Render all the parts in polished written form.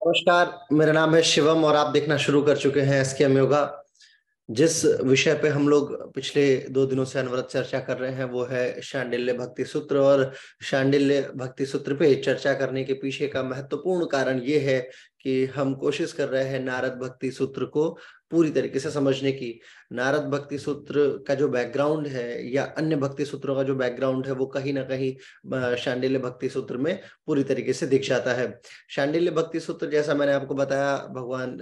नमस्कार। मेरा नाम है शिवम और आप देखना शुरू कर चुके हैं एसकेएम योगा। जिस विषय पे हम लोग पिछले 2 दिनों से अनवरत चर्चा कर रहे हैं वो है शांडिल्य भक्ति सूत्र। और शांडिल्य भक्ति सूत्र पे चर्चा करने के पीछे का महत्वपूर्ण कारण ये है कि हम कोशिश कर रहे हैं नारद भक्ति सूत्र को पूरी तरीके से समझने की। नारद भक्ति सूत्र का जो बैकग्राउंड है या अन्य भक्ति सूत्रों का जो बैकग्राउंड है वो कहीं ना कहीं शांडिल्य भक्ति सूत्र में पूरी तरीके से दिख जाता है। शांडिल्य भक्ति सूत्र जैसा मैंने आपको बताया, भगवान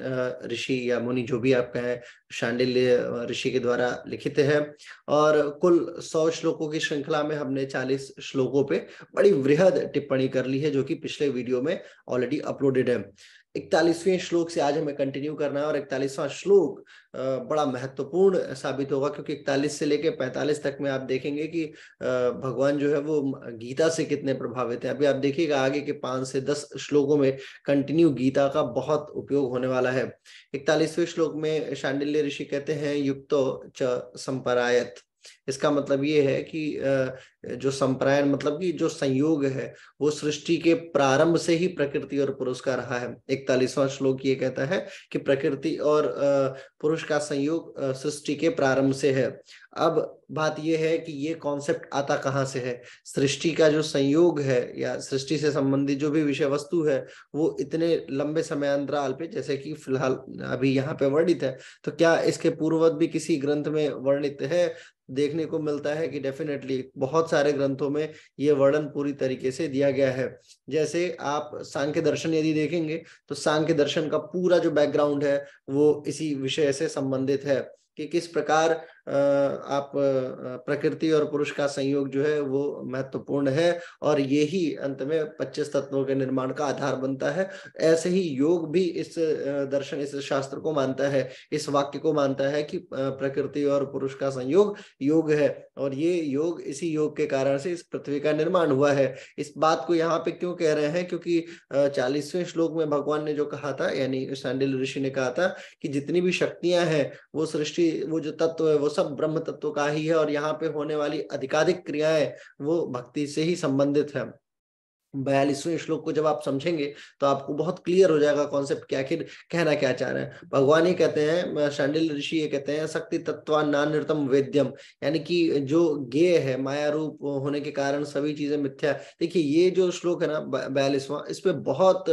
ऋषि या मुनि जो भी आप कहें, शांडिल्य ऋषि के द्वारा लिखित है। और कुल 100 श्लोकों की श्रृंखला में हमने 40 श्लोकों पे बड़ी वृहद टिप्पणी कर ली है, जो कि पिछले वीडियो में ऑलरेडी अपलोडेड है। 41वें श्लोक से आज हमें कंटिन्यू करना है और 41वां श्लोक बड़ा महत्वपूर्ण साबित होगा, क्योंकि 41 से लेकर 45 तक में आप देखेंगे कि भगवान जो है वो गीता से कितने प्रभावित है। अभी आप देखिएगा आगे के 5 से 10 श्लोकों में कंटिन्यू गीता का बहुत उपयोग होने वाला है। 41वें श्लोक में शांडिल्य ऋषि कहते हैं युक्तो च संपरायत। इसका मतलब ये है कि जो संप्रायण मतलब कि जो संयोग है वो सृष्टि के प्रारंभ से ही प्रकृति और पुरुष का रहा है। 41वां श्लोक ये कहता है कि प्रकृति और पुरुष का संयोग सृष्टि के प्रारंभ से है। अब बात यह है कि ये कॉन्सेप्ट आता कहाँ से है। सृष्टि का जो संयोग है या सृष्टि से संबंधित जो भी विषय वस्तु है वो इतने लंबे समय अंतराल पे, जैसे कि फिलहाल अभी यहाँ पे वर्णित है, तो क्या इसके पूर्ववत भी किसी ग्रंथ में वर्णित है? देखने को मिलता है कि डेफिनेटली बहुत सारे ग्रंथों में ये वर्णन पूरी तरीके से दिया गया है। जैसे आप सांख्य दर्शन यदि देखेंगे तो सांख्य दर्शन का पूरा जो बैकग्राउंड है वो इसी विषय से संबंधित है कि किस प्रकार आप प्रकृति और पुरुष का संयोग जो है वो महत्वपूर्ण है और ये ही अंत में 25 तत्वों के निर्माण का आधार बनता है। ऐसे ही योग भी इस दर्शन, इस शास्त्र को मानता है, इस वाक्य को मानता है कि प्रकृति और पुरुष का संयोग योग है और ये योग, इसी योग के कारण से इस पृथ्वी का निर्माण हुआ है। इस बात को यहाँ पे क्यों कह रहे हैं? क्योंकि 40वें श्लोक में भगवान ने जो कहा था, यानी शांडिल्य ऋषि ने कहा था कि जितनी भी शक्तियां हैं वो सृष्टि, वो जो तत्व है वो सब ब्रह्म तत्व का ही है और यहाँ पे होने वाली अधिकाधिक क्रियाएं वो भक्ति से ही संबंधित है। 42वें श्लोक को जब आप समझेंगे तो आपको बहुत क्लियर हो जाएगा कॉन्सेप्ट क्या, आखिर कहना क्या चाह रहे हैं। भगवान ही कहते हैं, शांडिल्य ऋषि ये कहते हैं शक्ति तत्वान्नान्यतम वेद्यम, यानी कि जो ज्ञेय है, माया रूप होने के कारण सभी चीजें मिथ्या। देखिए ये जो श्लोक है ना 42वां, इस पे बहुत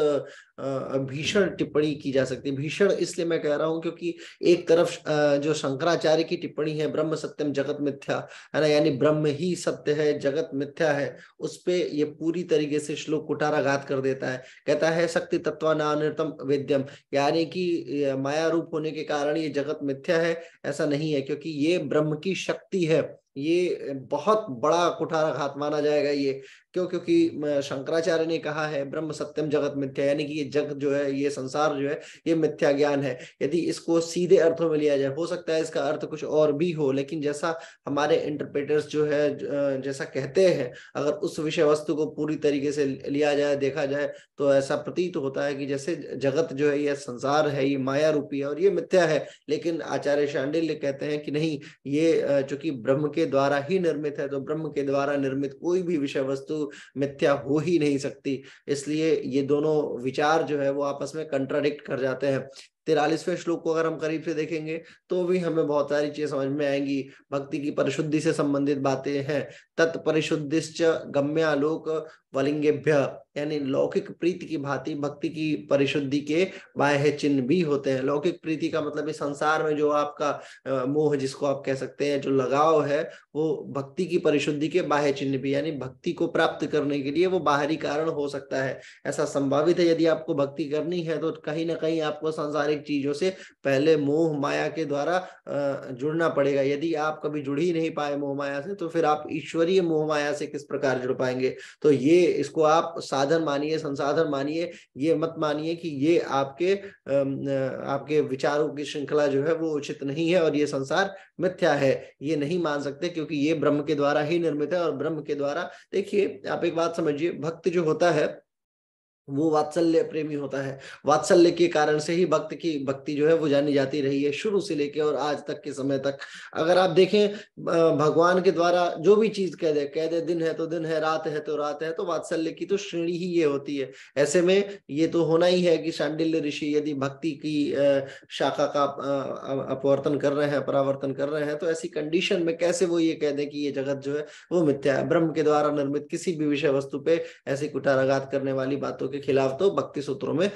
भीषण टिप्पणी की जा सकती है। भीषण इसलिए मैं कह रहा हूं क्योंकि एक तरफ जो शंकराचार्य की टिप्पणी है ब्रह्म सत्यम जगत मिथ्या, है ना, यानी ब्रह्म ही सत्य है जगत मिथ्या है, उस पे ये पूरी तरीके से श्लोक कुठाराघात कर देता है। कहता है शक्ति तत्वानानृतम वेद्यम, यानी कि माया रूप होने के कारण ये जगत मिथ्या है। ऐसा नहीं है, क्योंकि ये ब्रह्म की शक्ति है। ये बहुत बड़ा कुठाराघात माना जाएगा ये। क्यों? क्योंकि शंकराचार्य ने कहा है ब्रह्म सत्यम जगत मिथ्या, यानी कि ये जगत जो है, ये संसार जो है, ये मिथ्या ज्ञान है। यदि इसको सीधे अर्थों में लिया जाए, हो सकता है इसका अर्थ कुछ और भी हो, लेकिन जैसा हमारे इंटरप्रेटर्स जो है जैसा कहते हैं, अगर उस विषय वस्तु को पूरी तरीके से लिया जाए, देखा जाए, तो ऐसा प्रतीत होता है कि जैसे जगत जो है, यह संसार है, ये माया रूपी है और ये मिथ्या है। लेकिन आचार्य शांडिल्य कहते हैं कि नहीं, ये चूंकि ब्रह्म के द्वारा ही निर्मित है, तो ब्रह्म के द्वारा निर्मित कोई भी विषय वस्तु मिथ्या हो ही नहीं सकती। इसलिए ये दोनों विचार जो है वो आपस में कंट्राडिक्ट कर जाते हैं। 43वें श्लोक को अगर हम करीब से देखेंगे तो भी हमें बहुत सारी चीजें समझ में आएंगी। भक्ति की परिशुद्धि से संबंधित बातें हैं। तत्परिशुद्धिश्च गम्यालोक वलिंगेभ्य, यानी लौकिक प्रीति की भांति भक्ति की परिशुद्धि के बाह्य चिन्ह भी होते हैं। लौकिक प्रीति का मतलब इस संसार में जो आपका मोह जिसको आप कह सकते हैं, जो लगाव है, वो भक्ति की परिशुद्धि के बाह्य चिन्ह भी, यानी भक्ति को प्राप्त करने के लिए वो बाहरी कारण हो सकता है। ऐसा संभावित है, यदि आपको भक्ति करनी है तो कहीं ना कहीं आपको सांसारिक चीजों से पहले मोह माया के द्वारा जुड़ना पड़ेगा। यदि आप कभी जुड़ ही नहीं पाए मोह माया से, तो फिर आप ईश्वरीय मोह माया से किस प्रकार जुड़ पाएंगे? तो ये, इसको आप साधन मानिए, संसाधन मानिए, ये मत मानिए कि ये आपके विचारों की श्रृंखला जो है वो उचित नहीं है और ये संसार मिथ्या है। ये नहीं मान सकते, क्योंकि ये ब्रह्म के द्वारा ही निर्मित है और ब्रह्म के द्वारा, देखिए आप एक बात समझिए, भक्त जो होता है वो वात्सल्य प्रेमी होता है। वात्सल्य के कारण से ही भक्त की भक्ति जो है वो जानी जाती रही है शुरू से लेके और आज तक के समय तक। अगर आप देखें भगवान के द्वारा जो भी चीज कह दे दिन है तो दिन है, रात है तो रात है, तो वात्सल्य की तो श्रेणी ही ये होती है। ऐसे में ये तो होना ही है कि शांडिल्य ऋषि यदि भक्ति की शाखा का अपवर्तन कर रहे हैं, परावर्तन कर रहे हैं, तो ऐसी कंडीशन में कैसे वो ये कह दे कि ये जगत जो है वो मिथ्या है। ब्रह्म के द्वारा निर्मित किसी भी विषय वस्तु पे ऐसी कुठाराघात करने वाली बातों के खिलाफ तो भक्ति सूत्रों में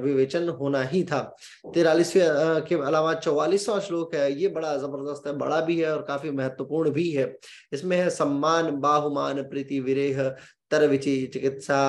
विवेचन होना ही था। 43वें के अलावा 44वां श्लोक है, ये बड़ा जबरदस्त है, बड़ा भी है और काफी महत्वपूर्ण भी है। इसमें है सम्मान बाहुमान प्रीति विरेह तर विचि चिकित्सा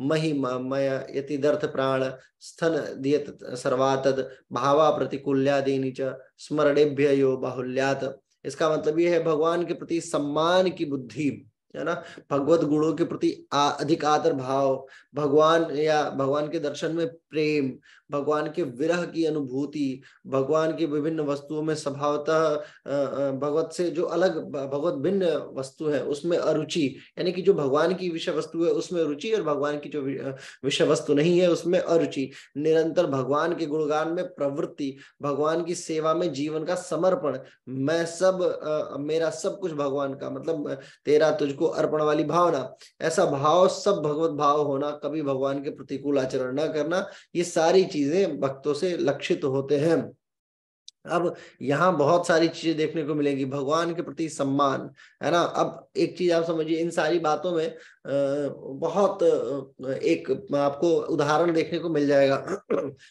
महिमय यतिदर्थ प्राण स्थन दियत सर्वातद भावा प्रतिकूल्यादीनि च स्मरणेभ्य यो बाहुल्यात। इसका मतलब ये है भगवान के प्रति सम्मान की बुद्धि, है ना, भगवत गुणों के प्रति अधिक आदर भाव, भगवान या भगवान के दर्शन में प्रेम, भगवान के विरह की अनुभूति, भगवान की विभिन्न वस्तुओं में स्वभावतः भगवत से जो अलग भगवत भिन्न वस्तु है उसमें अरुचि, यानी कि जो भगवान की विषय वस्तु है उसमें रुचि और भगवान की जो विषय वस्तु नहीं है उसमें अरुचि। निरंतर भगवान के गुणगान में प्रवृत्ति, भगवान की सेवा में जीवन का समर्पण, मैं सब मेरा सब कुछ भगवान का, मतलब तेरा तुझको अर्पण वाली भावना, ऐसा भाव सब भगवत भाव होना, कभी भगवान के प्रतिकूल आचरण न करना, ये सारी चीजें भक्तों से लक्षित होते हैं। अब यहाँ बहुत सारी चीजें देखने को मिलेंगी, भगवान के प्रति सम्मान, है ना। अब एक चीज आप समझिए, इन सारी बातों में बहुत एक आपको उदाहरण देखने को मिल जाएगा।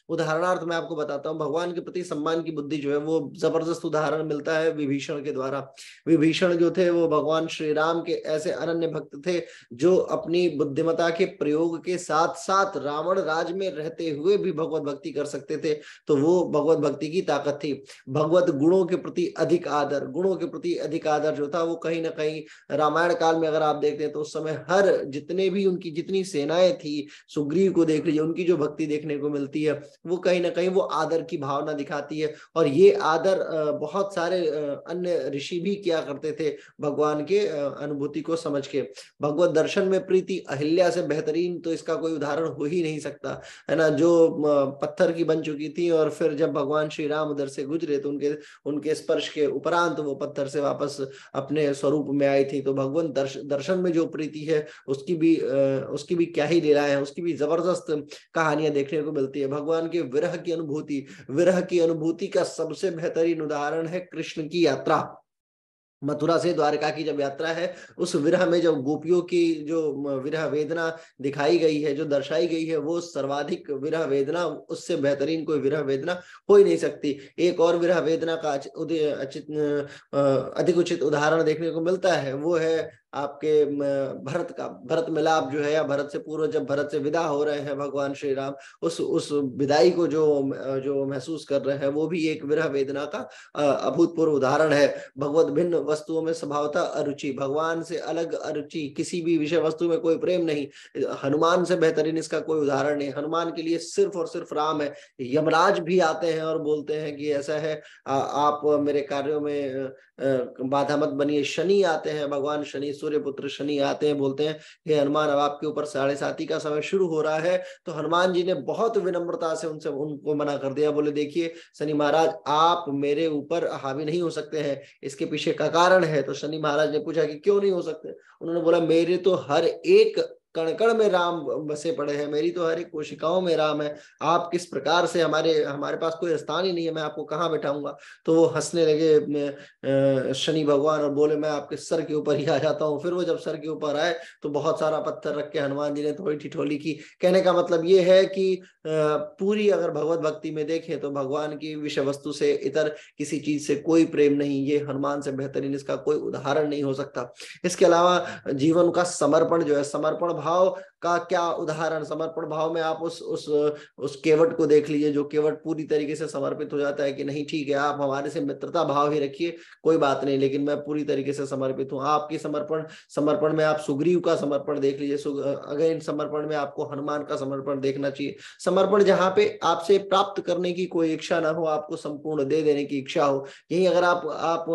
उदाहरणार्थ मैं आपको बताता हूँ, भगवान के प्रति सम्मान की बुद्धि जो है वो जबरदस्त उदाहरण मिलता है विभीषण के द्वारा। विभीषण जो थे वो भगवान श्री राम के ऐसे अनन्य भक्त थे जो अपनी बुद्धिमता के प्रयोग के साथ साथ रावण राज में रहते हुए भी भगवत भक्ति कर सकते थे। तो वो भगवत भक्ति की ताकत थी। भगवत गुणों के प्रति अधिक आदर, गुणों के प्रति अधिक आदर जो था वो कहीं ना कहीं रामायण काल में अगर आप देखते हैं तो उस समय हर जितने भी उनकी जितनी सेनाएं थी, सुग्रीव को देख लीजिए, उनकी जो भक्ति देखने को मिलती है वो कहीं ना कहीं वो आदर की भावना दिखाती है। और ये आदर बहुत सारे अन्य ऋषि भी किया करते थे भगवान के अनुभूति को समझ के। भगवत दर्शन में प्रीति अहिल्या से बेहतरीन तो इसका कोई उदाहरण हो ही नहीं सकता, है ना, जो पत्थर की बन चुकी थी और फिर जब भगवान श्री राम उधर से गुजरे तो उनके स्पर्श के उपरांत वो पत्थर से वापस अपने स्वरूप में आई थी। तो भगवान दर्शन में जो प्रीति है उसकी भी क्या ही लीला है, उसकी भी जबरदस्त कहानियां देखने को मिलती है। भगवान के विरह की अनुभूति का सबसे बेहतरीन उदाहरण है कृष्ण की यात्रा। मथुरा से द्वारका की जब यात्रा है, उस विरह में जब गोपियों की जो विरह वेदना दिखाई गई है, जो दर्शाई गई है, वो सर्वाधिक विरह वेदना, उससे बेहतरीन कोई विरह वेदना हो ही नहीं सकती। एक और विरह वेदना का अधिक उचित उदाहरण देखने को मिलता है, वो है आपके भरत का। भरत मिलाप जो है, या भरत से पूर्व जब भरत से विदा हो रहे हैं भगवान श्री राम, उस विदाई को जो महसूस कर रहे हैं, वो भी एक विरह वेदना का अभूतपूर्व उदाहरण है। भगवत भिन्न वस्तुओं में स्वभावतः अरुचि, भगवान से अलग अरुचि, किसी भी विषय वस्तु में कोई प्रेम नहीं। हनुमान से बेहतरीन इसका कोई उदाहरण नहीं। हनुमान के लिए सिर्फ और सिर्फ राम है। यमराज भी आते हैं और बोलते हैं कि ऐसा है, आप मेरे कार्यों में बाधा मत बनिए। शनि आते हैं, भगवान शनि, सूर्य पुत्र शनि आते हैं, बोलते हैं हे हनुमान, अब आपके ऊपर 7:30 का समय शुरू हो रहा है। तो हनुमान जी ने बहुत विनम्रता से उनको मना कर दिया, बोले देखिए शनि महाराज, आप मेरे ऊपर हावी नहीं हो सकते हैं, इसके पीछे का कारण है। तो शनि महाराज ने पूछा कि क्यों नहीं हो सकते? उन्होंने बोला मेरे तो हर एक कण कण में राम बसे पड़े हैं, मेरी तो हर एक कोशिकाओं में राम है। आप किस प्रकार से, हमारे पास कोई स्थान ही नहीं है, मैं आपको कहाँ बैठाऊंगा? तो वो हंसने लगे शनि भगवान और बोले मैं आपके सर के ऊपर ही आ जाता हूँ। फिर वो जब सर के ऊपर आए तो बहुत सारा पत्थर रख के हनुमान जी ने थोड़ी ठिठोली की। कहने का मतलब ये है कि पूरी अगर भगवत भक्ति में देखें तो भगवान की विषय वस्तु से इतर किसी चीज से कोई प्रेम नहीं। ये हनुमान से बेहतरीन इसका कोई उदाहरण नहीं हो सकता। इसके अलावा जीवन का समर्पण जो है, समर्पण भाव का क्या उदाहरण। समर्पण भाव में आप उस केवट को देख लीजिए, जो केवट पूरी तरीके से समर्पित हो जाता है कि नहीं ठीक है, आप हमारे से मित्रता भाव ही रखिए, कोई बात नहीं, लेकिन मैं पूरी तरीके से समर्पित हूँ। आपकी समर्पण में आप सुग्रीव का समर्पण देख लीजिए, अगेन समर्पण में आपको हनुमान का समर्पण देखना चाहिए। समर्पण जहां पे आपसे प्राप्त करने की कोई इच्छा ना हो, आपको संपूर्ण दे देने की इच्छा हो। यही अगर आप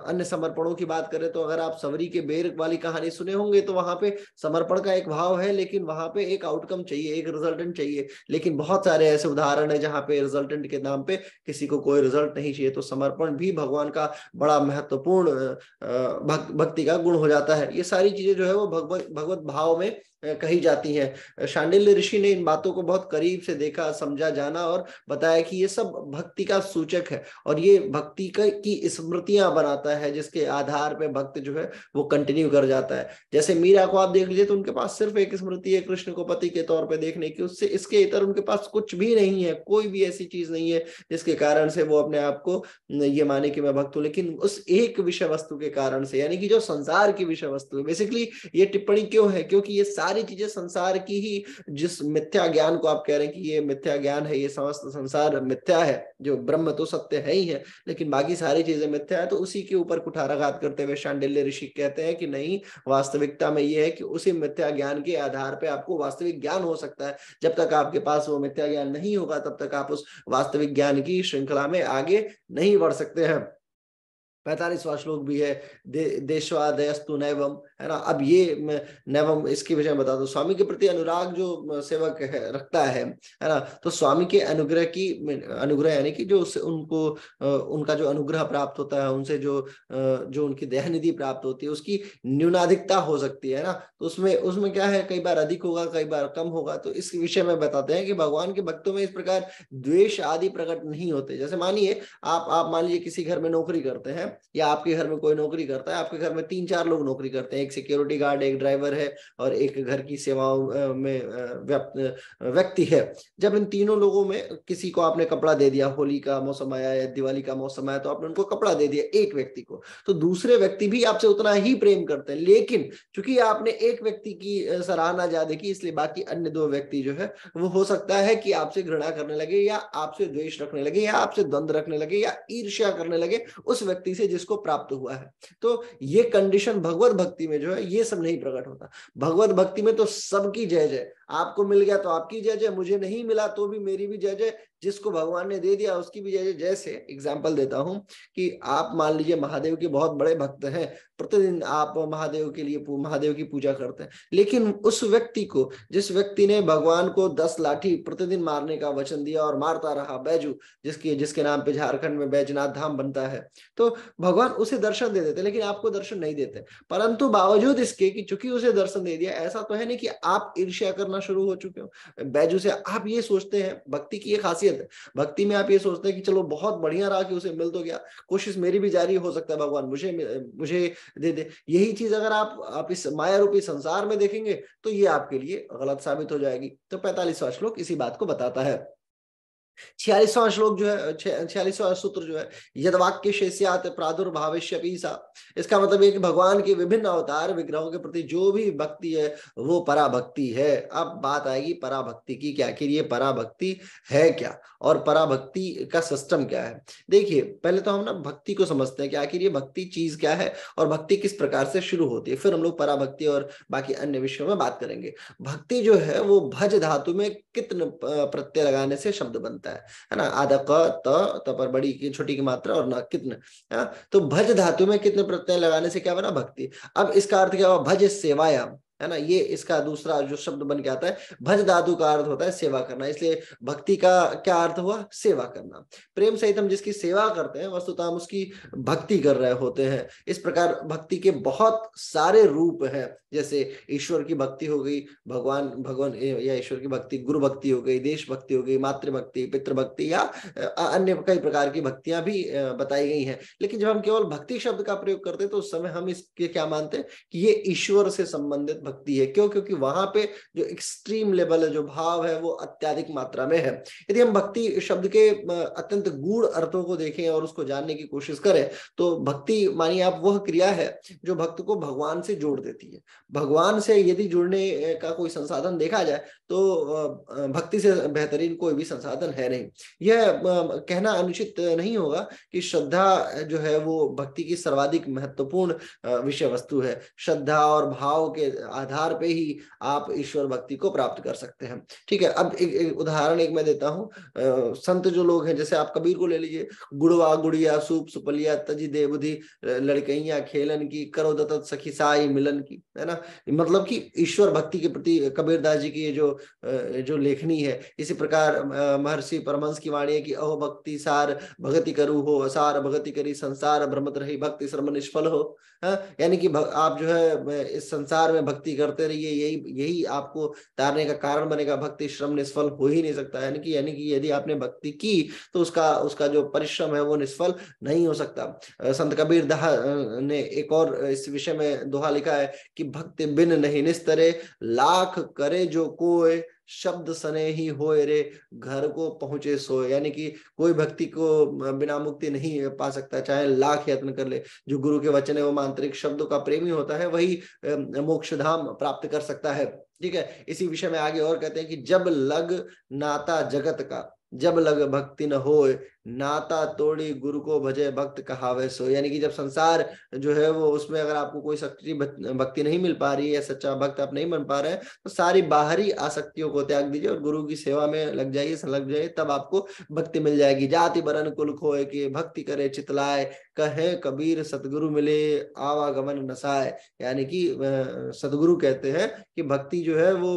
अन्य समर्पणों की बात करें तो अगर आप सबरी के बेर वाली कहानी सुने होंगे तो वहां पे समर्पण का एक भाव है, लेकिन वहां पे एक आउटकम चाहिए, एक रिजल्टेंट चाहिए। लेकिन बहुत सारे ऐसे उदाहरण है जहाँ पे रिजल्टेंट के नाम पे किसी को कोई रिजल्ट नहीं चाहिए। तो समर्पण भी भगवान का बड़ा महत्वपूर्ण भक्ति का गुण हो जाता है। ये सारी चीजें जो है वो भगवत भाव में कही जाती हैं। शांडिल्य ऋषि ने इन बातों को बहुत करीब से देखा, समझा, जाना और बताया कि ये सब भक्ति का सूचक है और ये भक्ति की स्मृतियां बनाता है, जिसके आधार पे भक्त जो है वो कंटिन्यू कर जाता है। जैसे मीरा को आप देख लीजिए तो उनके पास सिर्फ एक स्मृति है कृष्ण को पति के तौर पे देखने की, उससे इसके इतर उनके पास कुछ भी नहीं है, कोई भी ऐसी चीज नहीं है जिसके कारण से वो अपने आप को ये माने कि मैं भक्त हूं। लेकिन उस एक विषय वस्तु के कारण से, यानी कि जो संसार की विषय वस्तु है, बेसिकली ये टिप्पणी क्यों है, क्योंकि ये सारी चीजें संसार की ही, जिस मिथ्या ज्ञान को आप कह रहे हैं कि ये मिथ्या ज्ञान है, ये समस्त संसार मिथ्या है, जो ब्रह्म तो सत्य है ही है लेकिन बाकी सारी चीजें मिथ्या है, तो उसी के ऊपर कुठाराघात करते हुए शांडिल्य ऋषि कहते हैं कि नहीं, वास्तविकता में ये है कि उसी मिथ्या ज्ञान के आधार पे आपको वास्तविक ज्ञान हो सकता है। जब तक आपके पास वो मिथ्या ज्ञान नहीं होगा तब तक आप उस वास्तविक ज्ञान की श्रृंखला में आगे नहीं बढ़ सकते हैं। 45वां श्लोक भी है, देशवादयस्तु नैवम, है ना। अब ये नैवम, इसके विषय में बता दो। स्वामी के प्रति अनुराग जो सेवक है रखता है ना, तो स्वामी के अनुग्रह यानी कि जो उससे उनको उनका जो अनुग्रह प्राप्त होता है, उनसे जो उनकी दयानिधि प्राप्त होती है, उसकी न्यूनाधिकता हो सकती है ना। तो उसमें क्या है, कई बार अधिक होगा, कई बार कम होगा। तो इस विषय में बताते हैं कि भगवान के भक्तों में इस प्रकार द्वेष आदि प्रकट नहीं होते। जैसे मानिए आप मान लीजिए किसी घर में नौकरी करते हैं, या आपके घर में कोई नौकरी करता है, आपके घर में 3-4 लोग नौकरी करते हैं, एक सिक्योरिटी गार्ड, एक ड्राइवर है और एक घर की सेवाओं में व्यक्ति है। जब इन तीनों लोगों में किसी को आपने कपड़ा दे दिया, होली का मौसम आया या दिवाली का मौसम आया, तो आपने उनको कपड़ा दे दिया एक व्यक्ति को, तो दूसरे व्यक्ति भी आपसे उतना ही प्रेम करते हैं। लेकिन चूंकि आपने एक व्यक्ति की सराहना ज्यादा की, इसलिए बाकी अन्य 2 व्यक्ति जो है वो हो सकता है कि आपसे घृणा करने लगे, या आपसे द्वेष रखने लगे, या आपसे द्वंद्व रखने लगे, या ईर्ष्या करने लगे उस व्यक्ति से जिसको प्राप्त हुआ है। तो ये कंडीशन भगवत भक्ति में जो है ये सब नहीं प्रकट होता। भगवत भक्ति में तो सबकी जय जय, आपको मिल गया तो आपकी जय जय, मुझे नहीं मिला तो भी मेरी भी जय जय, जिसको भगवान ने दे दिया उसकी भी जय जय। जैसे एग्जाम्पल देता हूं कि आप मान लीजिए महादेव के बहुत बड़े भक्त हैं, प्रतिदिन आप महादेव के लिए महादेव की पूजा करते हैं, लेकिन उस व्यक्ति को, जिस व्यक्ति ने भगवान को 10 लाठी प्रतिदिन मारने का वचन दिया और मारता रहा, बैजू, जिसके नाम पे झारखंड में बैजनाथ धाम बनता है, तो भगवान उसे दर्शन दे देते, लेकिन आपको दर्शन नहीं देते। परंतु बावजूद इसके कि चूंकि उसे दर्शन दे दिया, ऐसा तो है नहीं कि आप ईर्ष्या करना शुरू हो चुके हो बैजू से। आप ये सोचते हैं, भक्ति की एक खासियत है, भक्ति में आप ये सोचते हैं कि चलो बहुत बढ़िया रहा कि उसे मिल तो गया, कोशिश मेरी भी जारी हो सकता है, भगवान मुझे दे दे। यही चीज अगर आप इस माया रूपी संसार में देखेंगे तो ये आपके लिए गलत साबित हो जाएगी। तो 45वां श्लोक इसी बात को बताता है। 46वां श्लोक जो है, 46वां सूत्र जो है, यद वाक्य शेष्यात प्रादुर्भावेष्यपि सा, इसका मतलब ये कि भगवान के विभिन्न अवतार विग्रहों के प्रति जो भी भक्ति है वो पराभक्ति है। अब बात आएगी पराभक्ति की, क्या आखिर ये पराभक्ति है क्या, और पराभक्ति का सिस्टम क्या है। देखिए पहले तो हम ना भक्ति को समझते हैं कि आखिर ये भक्ति चीज क्या है और भक्ति किस प्रकार से शुरू होती है, फिर हम लोग पराभक्ति और बाकी अन्य विषयों में बात करेंगे। भक्ति जो है वो भज धातु में कितने प्रत्यय लगाने से शब्द बनता है ना, आधा क त पर बड़ी की छोटी की मात्रा और ना कितने, तो भज धातु में कितने प्रत्यय लगाने से क्या बना, भक्ति। अब इसका अर्थ क्या हुआ, भज सेवायाम, है ना, ये इसका दूसरा जो शब्द बन के आता है। भज धातु का अर्थ होता है सेवा करना, इसलिए भक्ति का क्या अर्थ हुआ, सेवा करना। प्रेम सहित हम जिसकी सेवा करते हैं वस्तुतः हम उसकी भक्ति कर रहे होते हैं। इस प्रकार भक्ति के बहुत सारे रूप हैं, जैसे ईश्वर की भक्ति हो गई, भगवान या ईश्वर की भक्ति, गुरु भक्ति हो गई, देश भक्ति हो गई, मातृभक्ति, पितृभक्ति, या अन्य कई प्रकार की भक्तियां भी बताई गई हैं। लेकिन जब हम केवल भक्ति शब्द का प्रयोग करते हैं तो उस समय हम इसके क्या मानते हैं कि ये ईश्वर से संबंधित भक्ति है। क्यों, क्योंकि वहां पे जो एक्सट्रीम लेवल है, जो भाव है, वो अत्यधिक मात्रा में है। यदि हम भक्ति शब्द के अत्यंत गूढ़ अर्थों को देखें और उसको जानने की कोशिश करें तो भक्ति मानिए आप वह क्रिया है जो भक्त को भगवान से जोड़ देती है। भगवान से यदि जुड़ने का कोई संसाधन देखा जाए तो भक्ति से बेहतरीन कोई भी संसाधन है नहीं। यह कहना अनुचित नहीं होगा कि श्रद्धा जो है वो भक्ति की सर्वाधिक महत्वपूर्ण विषय वस्तु है। श्रद्धा और भाव के आधार पे ही आप ईश्वर भक्ति को प्राप्त कर सकते हैं। ठीक है, अब एक उदाहरण मैं देता हूँ। संत जो लोग हैं, जैसे आप कबीर को ले लीजिए, गुड़वा गुड़िया सूप सुपलिया तजी देवधि लड़कैया खेलन की करो दत्त सखी साई मिलन की, है ना। मतलब कि ईश्वर भक्ति के प्रति कबीरदास जी की ये जो लेखनी है, इसी प्रकार महर्षि परमहंस की वाणी है कि अहो भक्ति सार भगति करू हो असार भगति करी संसार भ्रमत रही भक्ति श्रम निष्फल हो। यानी कि आप जो है इस संसार में भक्ति करते रहिए, यही यही आपको तारने का कारण बनेगा, भक्ति श्रम निष्फल हो ही नहीं सकता। यानी कि यदि आपने भक्ति की तो उसका जो परिश्रम है वो निष्फल नहीं हो सकता। संत कबीर ने एक और इस विषय में दोहा लिखा है कि भक्ति बिन नहीं निस्तरे लाख करे जो कोय शब्द सने ही होए रे घर को पहुंचे सोए। यानी कि कोई भक्ति को बिना मुक्ति नहीं पा सकता, चाहे लाख यत्न कर ले। जो गुरु के वचन है वो आंतरिक शब्दों का प्रेमी होता है, वही मोक्ष धाम प्राप्त कर सकता है। ठीक है, इसी विषय में आगे और कहते हैं कि जब लग नाता जगत का जब लग भक्ति न होए नाता तोड़ी गुरु को भजे भक्त कहावे सो। यानी कि जब संसार जो है वो उसमें अगर आपको कोई सच्ची भक्ति नहीं मिल पा रही है, सच्चा भक्त आप नहीं बन पा रहे हैं, तो सारी बाहरी आसक्तियों को त्याग दीजिए और गुरु की सेवा में लग जाइए, संलग जाइए, तब आपको भक्ति मिल जाएगी। जाति बरन कुल खोए कि भक्ति करे चितलाए कहे कबीर सतगुरु मिले आवागमन नसाए। यानी कि सतगुरु कहते हैं कि भक्ति जो है वो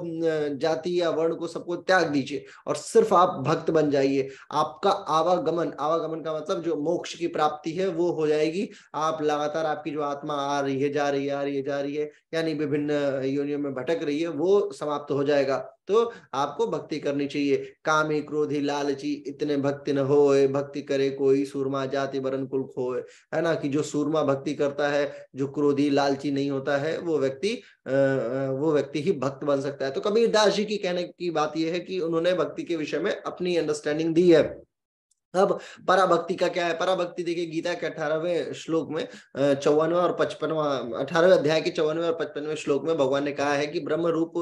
जाति या वर्ण को सबको त्याग दीजिए और सिर्फ आप भक्त बन जाइए। आपका आवागमन का मतलब जो मोक्ष की प्राप्ति है वो हो जाएगी। आप लगातार, आपकी जो आत्मा आ रही है जा रही है आ रही है जा रही है, यानी विभिन्न योनियों में भटक रही है, वो समाप्त हो जाएगा। तो आपको भक्ति करनी चाहिए। कामी क्रोधी लालची इतने भक्ति न होए भक्ति करे कोई सूरमा जाति बरन कुल खोए। है ना, कि जो सूरमा भक्ति करता है, जो क्रोधी लालची नहीं होता है, वो व्यक्ति ही भक्त बन सकता है। तो कबीरदास जी की कहने की बात यह है कि उन्होंने भक्ति के विषय में अपनी अंडरस्टैंडिंग दी है। अब पराभक्ति का क्या है? पराभक्ति देखिए गीता के 18वें श्लोक में 54वें और 55वां 18वें अध्याय के 54वें और 55वें श्लोक में भगवान ने कहा है कि ब्रह्म रूप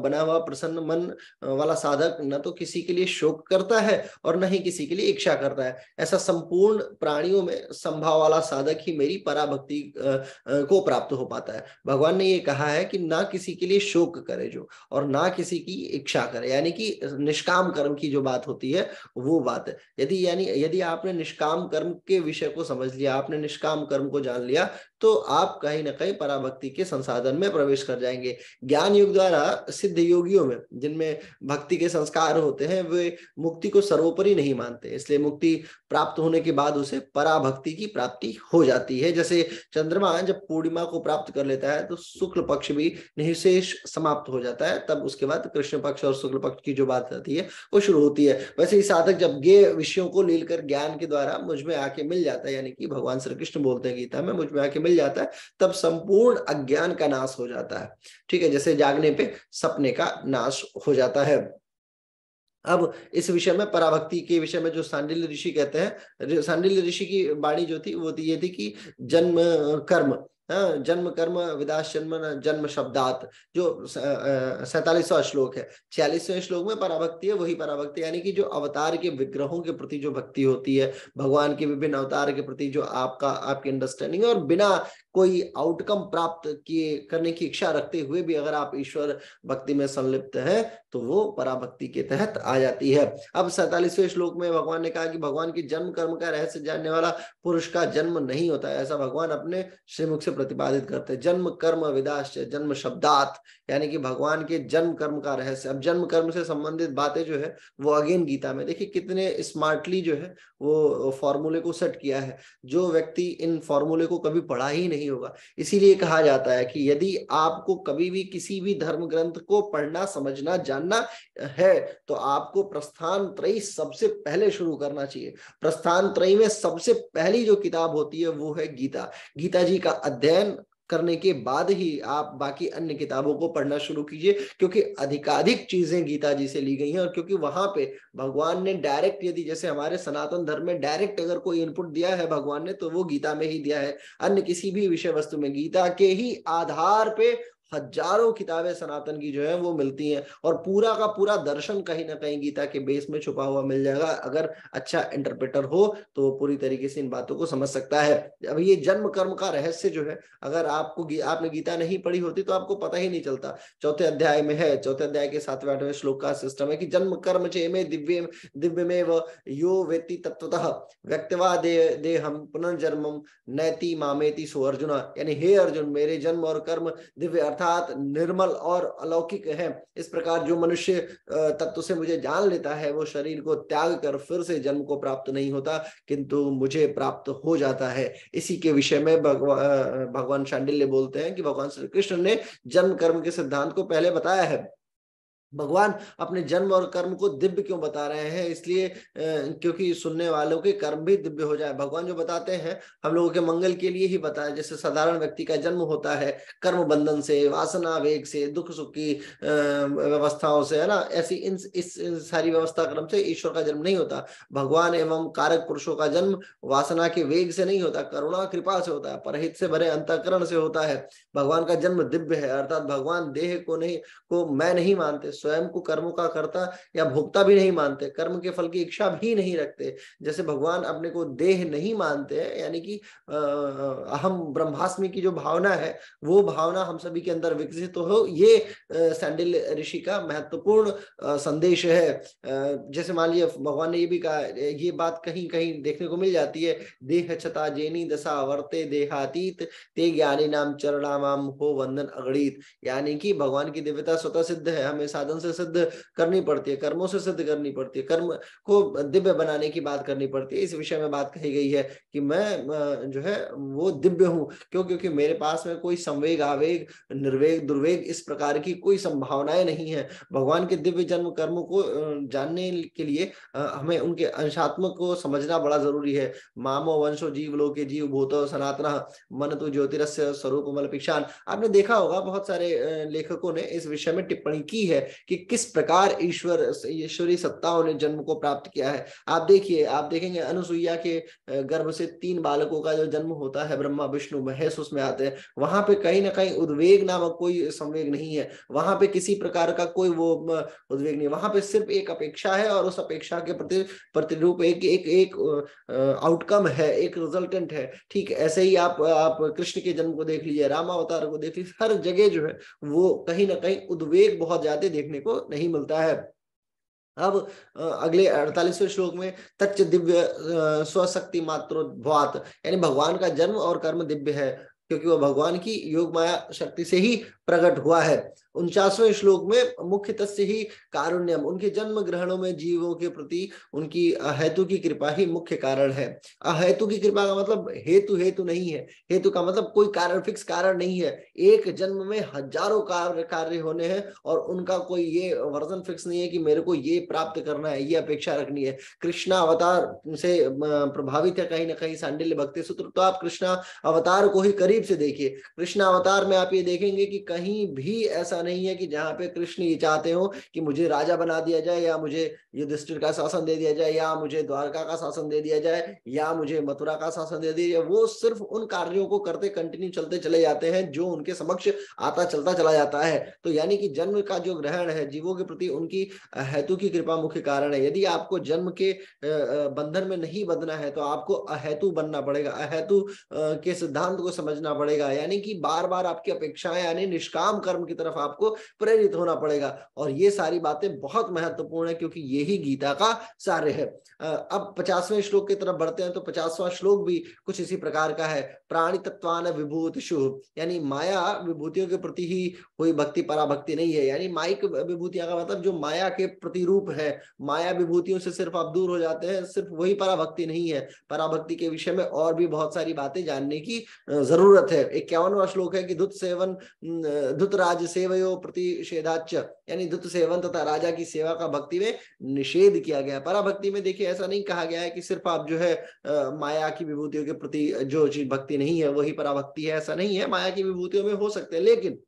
बना हुआ प्रसन्न मन वाला साधक न तो किसी के लिए शोक करता है और न ही किसी के लिए इच्छा करता है। ऐसा संपूर्ण प्राणियों में संभाव वाला साधक ही मेरी पराभक्ति को प्राप्त हो पाता है। भगवान ने ये कहा है कि ना किसी के लिए शोक करे जो, और ना किसी की इच्छा करे, यानी कि निष्काम कर्म की जो बात होती है वो बात है। यदि आपने निष्काम कर्म के विषय को समझ लिया, आपने निष्काम कर्म को जान लिया, तो आप कहीं ना कहीं पराभक्ति के संसाधन में प्रवेश कर जाएंगे। ज्ञान युग द्वारा सिद्ध योगियों में जिनमें भक्ति के संस्कार होते हैं, वे मुक्ति को सर्वोपरि नहीं मानते, इसलिए मुक्ति प्राप्त होने के बाद उसे पराभक्ति की प्राप्ति हो जाती है। जैसे चंद्रमा जब पूर्णिमा को प्राप्त कर लेता है तो शुक्ल पक्ष भी निःशेष समाप्त हो जाता है, तब उसके बाद कृष्ण पक्ष और शुक्ल पक्ष की जो बात आती है वो शुरू होती है। वैसे ही साधक जब गे विषयों को लेकर ज्ञान के द्वारा मुझ में आके मिल जाता है, यानी कि भगवान श्री कृष्ण बोलते हैं गीता में, मुझ में आके मिल जाता है, तब संपूर्ण अज्ञान का नाश हो जाता है। ठीक है, जैसे जागने पे सपने का नाश हो जाता है। अब इस विषय में पराभक्ति के विषय में जो सांडिल्य ऋषि कहते हैं, सांडिल्य ऋषि की वाणी जो थी वो ये थी कि जन्म कर्म जन्म कर्म विदास जन्म जन्म शब्दात, जो 47वां श्लोक है। 46वें श्लोक में पराभक्ति है, वही पराभक्ति यानी कि जो अवतार के विग्रहों के प्रति जो भक्ति होती है, भगवान के विभिन्न अवतार के प्रति जो आपकी अंडरस्टैंडिंग है, और बिना कोई आउटकम प्राप्त किए करने की इच्छा रखते हुए भी अगर आप ईश्वर भक्ति में संलिप्त हैं तो वो पराभक्ति के तहत आ जाती है। अब 47वें श्लोक में भगवान ने कहा कि भगवान की जन्म कर्म का रहस्य जानने वाला पुरुष का जन्म नहीं होता है, ऐसा भगवान अपने श्रीमुख से प्रतिपादित करते हैं। जन्म कर्म विदाश्च जन्म शब्दात, यानी कि भगवान के जन्म कर्म का रहस्य। अब जन्म कर्म से संबंधित बातें जो है वो अगेन गीता में देखिए कितने स्मार्टली जो है वो फॉर्मूले को सेट किया है। जो व्यक्ति इन फॉर्मूले को कभी पढ़ा ही नहीं होगा, इसीलिए कहा जाता है कि यदि आपको कभी भी किसी भी धर्म ग्रंथ को पढ़ना समझना जानना है तो आपको प्रस्थान त्रयी सबसे पहले शुरू करना चाहिए। प्रस्थान त्रयी में सबसे पहली जो किताब होती है वो है गीता। गीता जी का अध्ययन करने के बाद ही आप बाकी अन्य किताबों को पढ़ना शुरू कीजिए, क्योंकि अधिकाधिक चीजें गीता जी से ली गई हैं, और क्योंकि वहां पे भगवान ने डायरेक्ट, यदि जैसे हमारे सनातन धर्म में डायरेक्ट अगर कोई इनपुट दिया है भगवान ने, तो वो गीता में ही दिया है। अन्य किसी भी विषय वस्तु में गीता के ही आधार पे हजारों किताबें सनातन की जो है वो मिलती हैं, और पूरा का पूरा दर्शन कहीं ना कहीं गीता के बेस में छुपा हुआ मिल जाएगा। अगर अच्छा इंटरप्रेटर हो तो वो पूरी तरीके से इन बातों को समझ सकता है। अब ये जन्म कर्म का रहस्य जो है, अगर आपने गीता नहीं पढ़ी होती तो आपको पता ही नहीं चलता। चौथे अध्याय में है, चौथे अध्याय के 7वें श्लोक का सिस्टम है कि जन्म कर्म चेमे दिव्य दिव्यमेव यो वेत्ति तत्वतः व्यक्तवा देहम पुनर्जन्मम नैति मामेति सो अर्जुन। यानी हे अर्जुन, मेरे जन्म और कर्म दिव्य अर्थात निर्मल और अलौकिक है। इस प्रकार जो मनुष्य तत्व से मुझे जान लेता है वो शरीर को त्याग कर फिर से जन्म को प्राप्त नहीं होता, किंतु मुझे प्राप्त हो जाता है। इसी के विषय में भगवान शांडिल्य बोलते हैं कि भगवान श्री कृष्ण ने जन्म कर्म के सिद्धांत को पहले बताया है। भगवान अपने जन्म और कर्म को दिव्य क्यों बता रहे हैं? इसलिए क्योंकि सुनने वालों के कर्म भी दिव्य हो जाए। भगवान जो बताते हैं हम लोगों के मंगल के लिए ही बताया। जैसे साधारण व्यक्ति का जन्म होता है कर्म बंधन से, वासना वेग से, दुख सुख की व्यवस्थाओं से, है ना, ऐसी इस सारी व्यवस्था क्रम से ईश्वर का जन्म नहीं होता। भगवान एवं कारक पुरुषों का जन्म वासना के वेग से नहीं होता, करुणा कृपा से होता है, परहित से भरे अंतःकरण से होता है। भगवान का जन्म दिव्य है, अर्थात भगवान देह को मैं नहीं मानते, स्वयं को कर्मों का कर्ता या भोक्ता भी नहीं मानते, कर्म के फल की इच्छा भी नहीं रखते। जैसे भगवान अपने को देह नहीं मानते हैं, यानी कि अहम ब्रह्मास्मि की जो भावना है वो भावना हम सभी के अंदर विकसित हो, ये सैंडिल्य ऋषि का महत्वपूर्ण संदेश है। जैसे मान लिया भगवान ने ये भी कहा, ये बात कहीं कहीं देखने को मिल जाती है, देह छता जेनी दशा वर्ते देहातीत ते ज्ञानी नाम चरणामाम हो वंदन अगणित। यानी कि भगवान की दिव्यता स्वतः सिद्ध है, हमें साधन से सिद्ध करनी पड़ती है, कर्मों से सिद्ध करनी पड़ती है, कर्म को दिव्य बनाने की बात करनी पड़ती है। इस विषय में बात कही गई है कि मैं जो है वो दिव्य हूं। क्यों? क्योंकि मेरे पास में कोई संवेग आवेग निर्वेग दुर्वेग इस प्रकार की कोई संभावनाएं नहीं है। भगवान के दिव्य जन्म कर्म को जानने के लिए हमें उनके अंशात्मक को समझना बड़ा जरूरी है। मामो वंशो जीव लोके जीव भूतो सनातन मन तो ज्योतिरस्य स्वरूप मलपिक्षान। आपने देखा होगा बहुत सारे लेखकों ने इस विषय में टिप्पणी की है कि किस प्रकार ईश्वरी सत्ताओं ने जन्म को प्राप्त किया है। आप देखिए, आप देखेंगे अनुसुईया के गर्भ से 3 बालकों का जो जन्म होता है, ब्रह्मा विष्णु महेश उसमें आते हैं, वहां पे कहीं ना कहीं उद्वेग नामक कोई संवेग नहीं है, वहां पे किसी प्रकार का कोई वो उद्वेग नहीं, वहां पे सिर्फ एक अपेक्षा है और उस अपेक्षा के प्रति प्रतिरूप एक आउटकम है, एक रिजल्टेंट है। ठीक ऐसे ही आप कृष्ण के जन्म को देख लीजिए, रामावतार को देख लीजिए, हर जगह जो है वो कहीं ना कहीं उद्वेग बहुत ज्यादा देखने को नहीं मिलता है। अब अगले 48वें श्लोक में तच्च दिव्य स्वशक्ति मात्रोद्भवात, यानी भगवान का जन्म और कर्म दिव्य है क्योंकि वह भगवान की योग माया शक्ति से ही प्रकट हुआ है। 49वें श्लोक में मुख्य तस्य ही कारुण्यम, उनके जन्म ग्रहणों में जीवों के प्रति उनकी अहेतु की कृपा ही मुख्य कारण है। अहेतु की कृपा का मतलब हेतु नहीं है, हेतु का मतलब कोई कारण, फिक्स कारण नहीं है। एक जन्म में हजारों कार्य होने हैं और उनका कोई ये वर्जन फिक्स नहीं है कि मेरे को ये प्राप्त करना है, ये अपेक्षा रखनी है। कृष्णा अवतार से प्रभावित है कहीं ना कहीं सांडिल्य भक्ति सूत्र, तो आप कृष्णा अवतार को ही करीब से देखिए। कृष्णा अवतार में आप ये देखेंगे कि कहीं भी ऐसा नहीं है कि जहां पे कृष्ण ये चाहते हो कि मुझे राजा बना दिया जाए, या मुझे युधिष्ठिर का शासन दे दिया जाए, या मुझे द्वारका का शासन दे दिया जाए, या मुझे मथुरा का शासन दे दिया जाए। वो सिर्फ उन कार्यों को करते कंटिन्यू चलते चले जाते हैं जो उनके समक्ष आता चलता चला जाता है। तो यानी कि जन्म का जो ग्रहण है जीवों के प्रति उनकी हेतु की कृपा मुख्य कारण है। यदि आपको जन्म के बंधन में नहीं बंधना है तो आपको अहेतु बनना पड़ेगा, अहेतु के सिद्धांत को समझना पड़ेगा, यानी कि बार बार आपकी अपेक्षाएं, यानी निष्काम कर्म की तरफ आपको प्रेरित होना पड़ेगा। और ये सारी बातें बहुत महत्वपूर्ण है क्योंकि यही गीता का सार है। अब 50वें श्लोक की तरफ बढ़ते हैं तो 50वां श्लोक भी कुछ इसी प्रकार का है। प्राणी तत्वान विभूतिषु, यानी माया विभूतियों के प्रति ही कोई भक्ति पराभक्ति नहीं है। यानी माइक विभूतियां का मतलब जो माया के प्रतिरूप है, माया विभूतियों से सिर्फ आप दूर हो जाते हैं, सिर्फ वही पराभक्ति नहीं है। पराभक्ति के विषय में और भी बहुत सारी बातें जानने की जरूरत है। 51वां श्लोक है कि धुत राज सेवयो प्रतिषेधाच, यानी धुत सेवन तथा राजा की सेवा का भक्ति में निषेध किया गया। पराभक्ति में देखिए ऐसा नहीं कहा गया है कि सिर्फ आप जो है माया की विभूतियों के प्रति जो चीज भक्ति नहीं है वही पराभक्ति है, ऐसा नहीं है। माया की विभूतियों में हो सकते हैं, लेकिन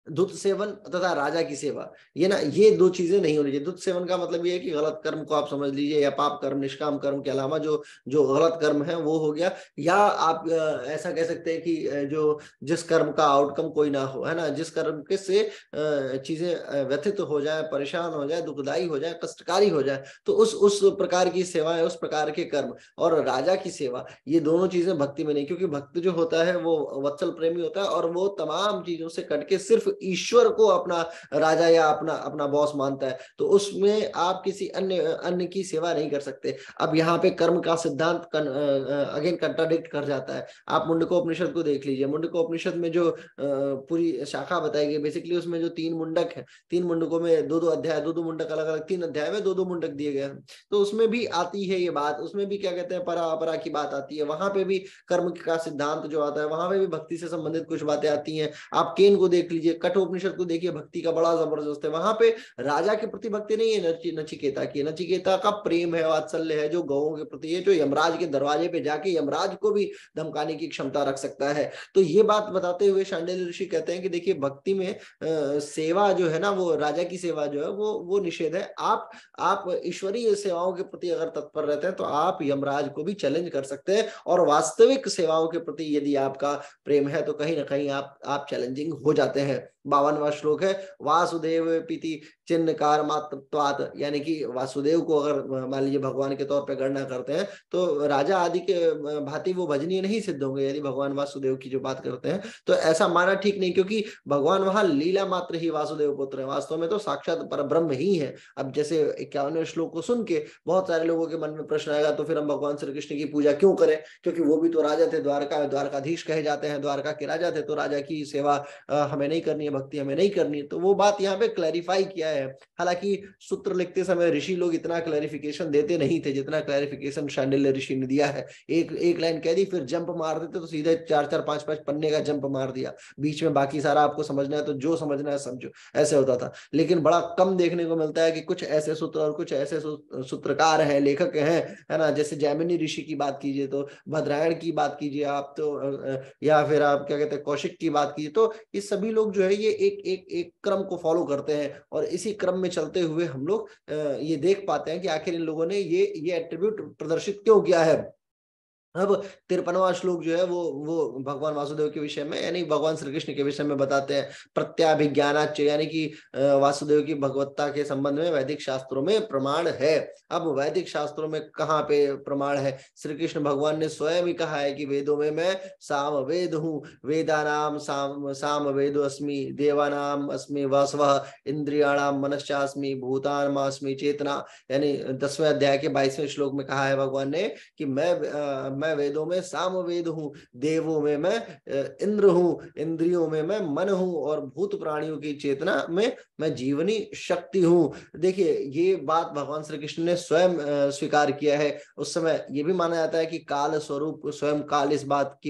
दुध सेवन तथा राजा की सेवा, ये ना, ये दो चीजें नहीं होनी चाहिए। दुध सेवन का मतलब ये है कि गलत कर्म को आप समझ लीजिए, या पाप कर्म, निष्काम कर्म के अलावा जो जो गलत कर्म है वो हो गया। या आप ऐसा कह सकते हैं कि जो जिस कर्म का आउटकम कोई ना हो, है ना, जिस कर्म के से चीजें व्यथित हो जाए, परेशान हो जाए, दुखदाई हो जाए, कष्टकारी हो जाए, तो उस प्रकार की सेवाएं, उस प्रकार के कर्म। और राजा की सेवा, ये दोनों चीजें भक्ति में नहीं, क्योंकि भक्त जो होता है वो वत्सल प्रेमी होता है, और वो तमाम चीजों से कटके सिर्फ ईश्वर को अपना राजा या अपना अपना बॉस मानता है। तो उसमें आप किसी अन्य अन्य की सेवा नहीं कर सकते। अब यहाँ पे कर्म का सिद्धांत अगेन कंट्राडिक्ट कर जाता है। आप मुंडकोपनिषद को देख लीजिए। मुंडकोपनिषद में जो पूरी शाखा बताई गई, बेसिकली उसमें जो 3 मुंडक है, 3 मुंडकों में 2-2 अध्याय, 2-2 मुंडक अलग अलग, 3 अध्याय में 2-2 मुंडक दिए गए हैं। तो उसमें भी आती है ये बात, उसमें भी क्या कहते हैं, परा अपरा की बात आती है। वहां पे भी कर्म का सिद्धांत जो आता है, वहां पे भी भक्ति से संबंधित कुछ बातें आती हैं। आप केन को देख लीजिए, कठोपनिषद को देखिए, भक्ति का बड़ा जबरदस्त है। वहां पे राजा के प्रति भक्ति नहीं है नचिकेता की, नचिकेता का प्रेम है, वात्सल्य है, जो गौओं के प्रति है, जो यमराज के दरवाजे पे जाके यमराज को भी धमकाने की क्षमता रख सकता है। तो ये बात बताते हुए शांडिल्य ऋषि कहते हैं कि देखिए, भक्ति में सेवा जो है ना, वो राजा की सेवा जो है वो निषेध है। आप ईश्वरीय सेवाओं के प्रति अगर तत्पर रहते हैं तो आप यमराज को भी चैलेंज कर सकते हैं, और वास्तविक सेवाओं के प्रति यदि आपका प्रेम है तो कहीं ना कहीं आप चैलेंजिंग हो जाते हैं। 52वां श्लोक है, वासुदेव पीति चिन्हकार मात्रत्वात्, यानी कि वासुदेव को अगर मान लीजिए भगवान के तौर पर गणना करते हैं तो राजा आदि के भांति वो भजनीय नहीं सिद्ध होंगे यदि भगवान वासुदेव की जो बात करते हैं। तो ऐसा माना ठीक नहीं, क्योंकि भगवान वहां लीला मात्र ही वासुदेव पुत्र है, वास्तव में तो साक्षात परब्रह्म ही है। अब जैसे 51वें श्लोक को सुन के बहुत सारे लोगों के मन में प्रश्न आएगा, तो फिर हम भगवान श्री कृष्ण की पूजा क्यों करें, क्योंकि वो भी तो राजा थे, द्वारकाधीश कहे जाते हैं, द्वारका के राजा थे, तो राजा की सेवा हमें नहीं करनी है, भक्ति हमें नहीं करनी है। तो वो बात यहाँ पे क्लैरिफाई किया है। हालांकि सूत्र लिखते समय ऋषि लोग इतना क्लैरिफिकेशन देते नहीं थे जितना क्लैरिफिकेशन शांडिल्य ऋषि ने दिया है। एक लाइन कह दी, फिर जंप मार देते तो सीधे 4-4, 5-5 पन्ने का जंप मार दिया, बीच में बाकी सारा आपको समझना है तो जो समझना है समझो, ऐसे होता था। लेकिन बड़ा कम देखने को मिलता है कि कुछ ऐसे सूत्र और कुछ ऐसे सूत्रकार हैं, लेखक हैं, है ना, जैसे जैमिनी ऋषि की बात कीजिए, तो भद्रायण की बात कीजिए आप, तो या फिर आप क्या कहते हैं कौशिक की बात कीजिए, तो ये सभी लोग जो है ये एक क्रम को फॉलो करते हैं, और इसी क्रम में चलते हुए हम लोग ये देख पाते हैं कि आखिर इन लोगों ने ये एट्रीब्यूट प्रदर्शित क्यों किया है। अब 53वां श्लोक जो है वो भगवान वासुदेव के विषय में, यानी भगवान श्री कृष्ण के विषय में बताते हैं। प्रत्याभिज्ञानाच, यानी कि वासुदेव की भगवत्ता के संबंध में वैदिक शास्त्रों में प्रमाण है। अब वैदिक शास्त्रों में कहाँ पे प्रमाण है? श्री कृष्ण भगवान ने स्वयं ही कहा है कि वेदों में मैं साम वेद हूँ, वेदानाम साम वेदो अस्मि, देवानाम अस्मि वासवः, इंद्रियाणाम मनश्चास्मि, भूतानामस्मि चेतना। यानी 10वें अध्याय के 22वें श्लोक में कहा है भगवान ने कि मैं वेदों में साम वेद हूँ, देवों में मैं इंद्र हूँ, इंद्रियों में मैं मन हूँ, और भूत प्राणियों की चेतना में मैं जीवनी शक्ति हूँ। देखिए, ये बात भगवान श्री कृष्ण ने स्वयं स्वीकार किया है। उस समय ये भी माना जाता है कि काल स्वरूप स्वयं काल इस बात की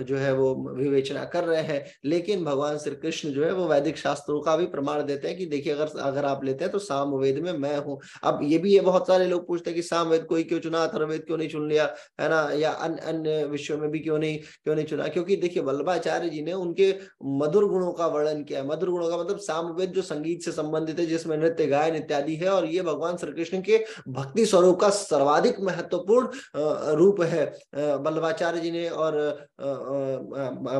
जो है वो विवेचना कर रहे हैं। लेकिन भगवान श्री कृष्ण जो है वो वैदिक शास्त्रों का भी प्रमाण देते हैं कि देखिए, अगर आप लेते हैं तो साम वेद में मैं हूँ। अब ये भी है, बहुत सारे लोग पूछते हैं कि साम वेद को ही क्यों चुना, अथर्ववेद क्यों नहीं चुन लिया, है ना, या अन्य विषयों में भी क्यों नहीं चुना? क्योंकि देखिए, वल्लभाचार्य जी ने उनके मधुर गुणों का वर्णन किया है। मधुर गुणों का मतलब सामवेद जो संगीत से संबंधित है, जिसमें नृत्य गायन इत्यादि है, और ये भगवान श्री कृष्ण के भक्ति स्वरूप का सर्वाधिक महत्वपूर्ण रूप है। वल्लभाचार्य जी ने और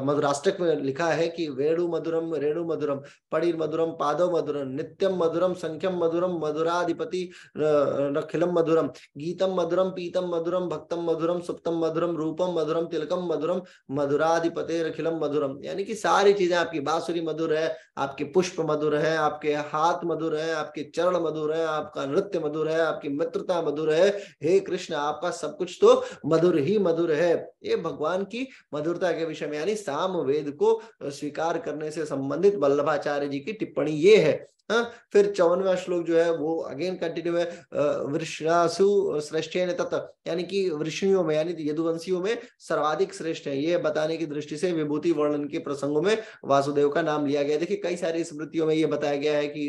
मधुराष्टक में लिखा है कि रेणु मधुरम पड़िर मधुरम पादव मधुरम नित्यम मधुरम संख्यम मधुरम मधुराधिपति रखिलम मधुरम गीतम मधुरम पीतम मधुरम भक्तम मधुरम सुप्तम मधुरम रूपम मधुरम तिलकम मधुरम मधुराधिपते रखिलम मधुरम। यानी कि सारी चीजें, आपकी बांसुरी मधुर है, आपके पुष्प मधुर है, आपके हाथ मधुर है, आपके चरण मधुर है, आपका नृत्य मधुर है, आपकी मित्रता मधुर है। हे कृष्ण, आपका सब कुछ तो मधुर ही मधुर है। ये भगवान की मधुरता के विषय में, यानी साम वेद को स्वीकार करने से संबंधित वल्लभाचार्य जी की टिप्पणी ये है। हाँ, फिर 54वां श्लोक जो है वो अगेन कंटिन्यू है, वृषासु श्रेष्ठेन तत्, यानी कि वृषियों में, यानी यदुवंशियों में सर्वाधिक श्रेष्ठ है। ये बताने की दृष्टि से विभूति वर्णन के प्रसंगों में वासुदेव का नाम लिया गया। देखिए, कई सारी स्मृतियों में ये बताया गया है कि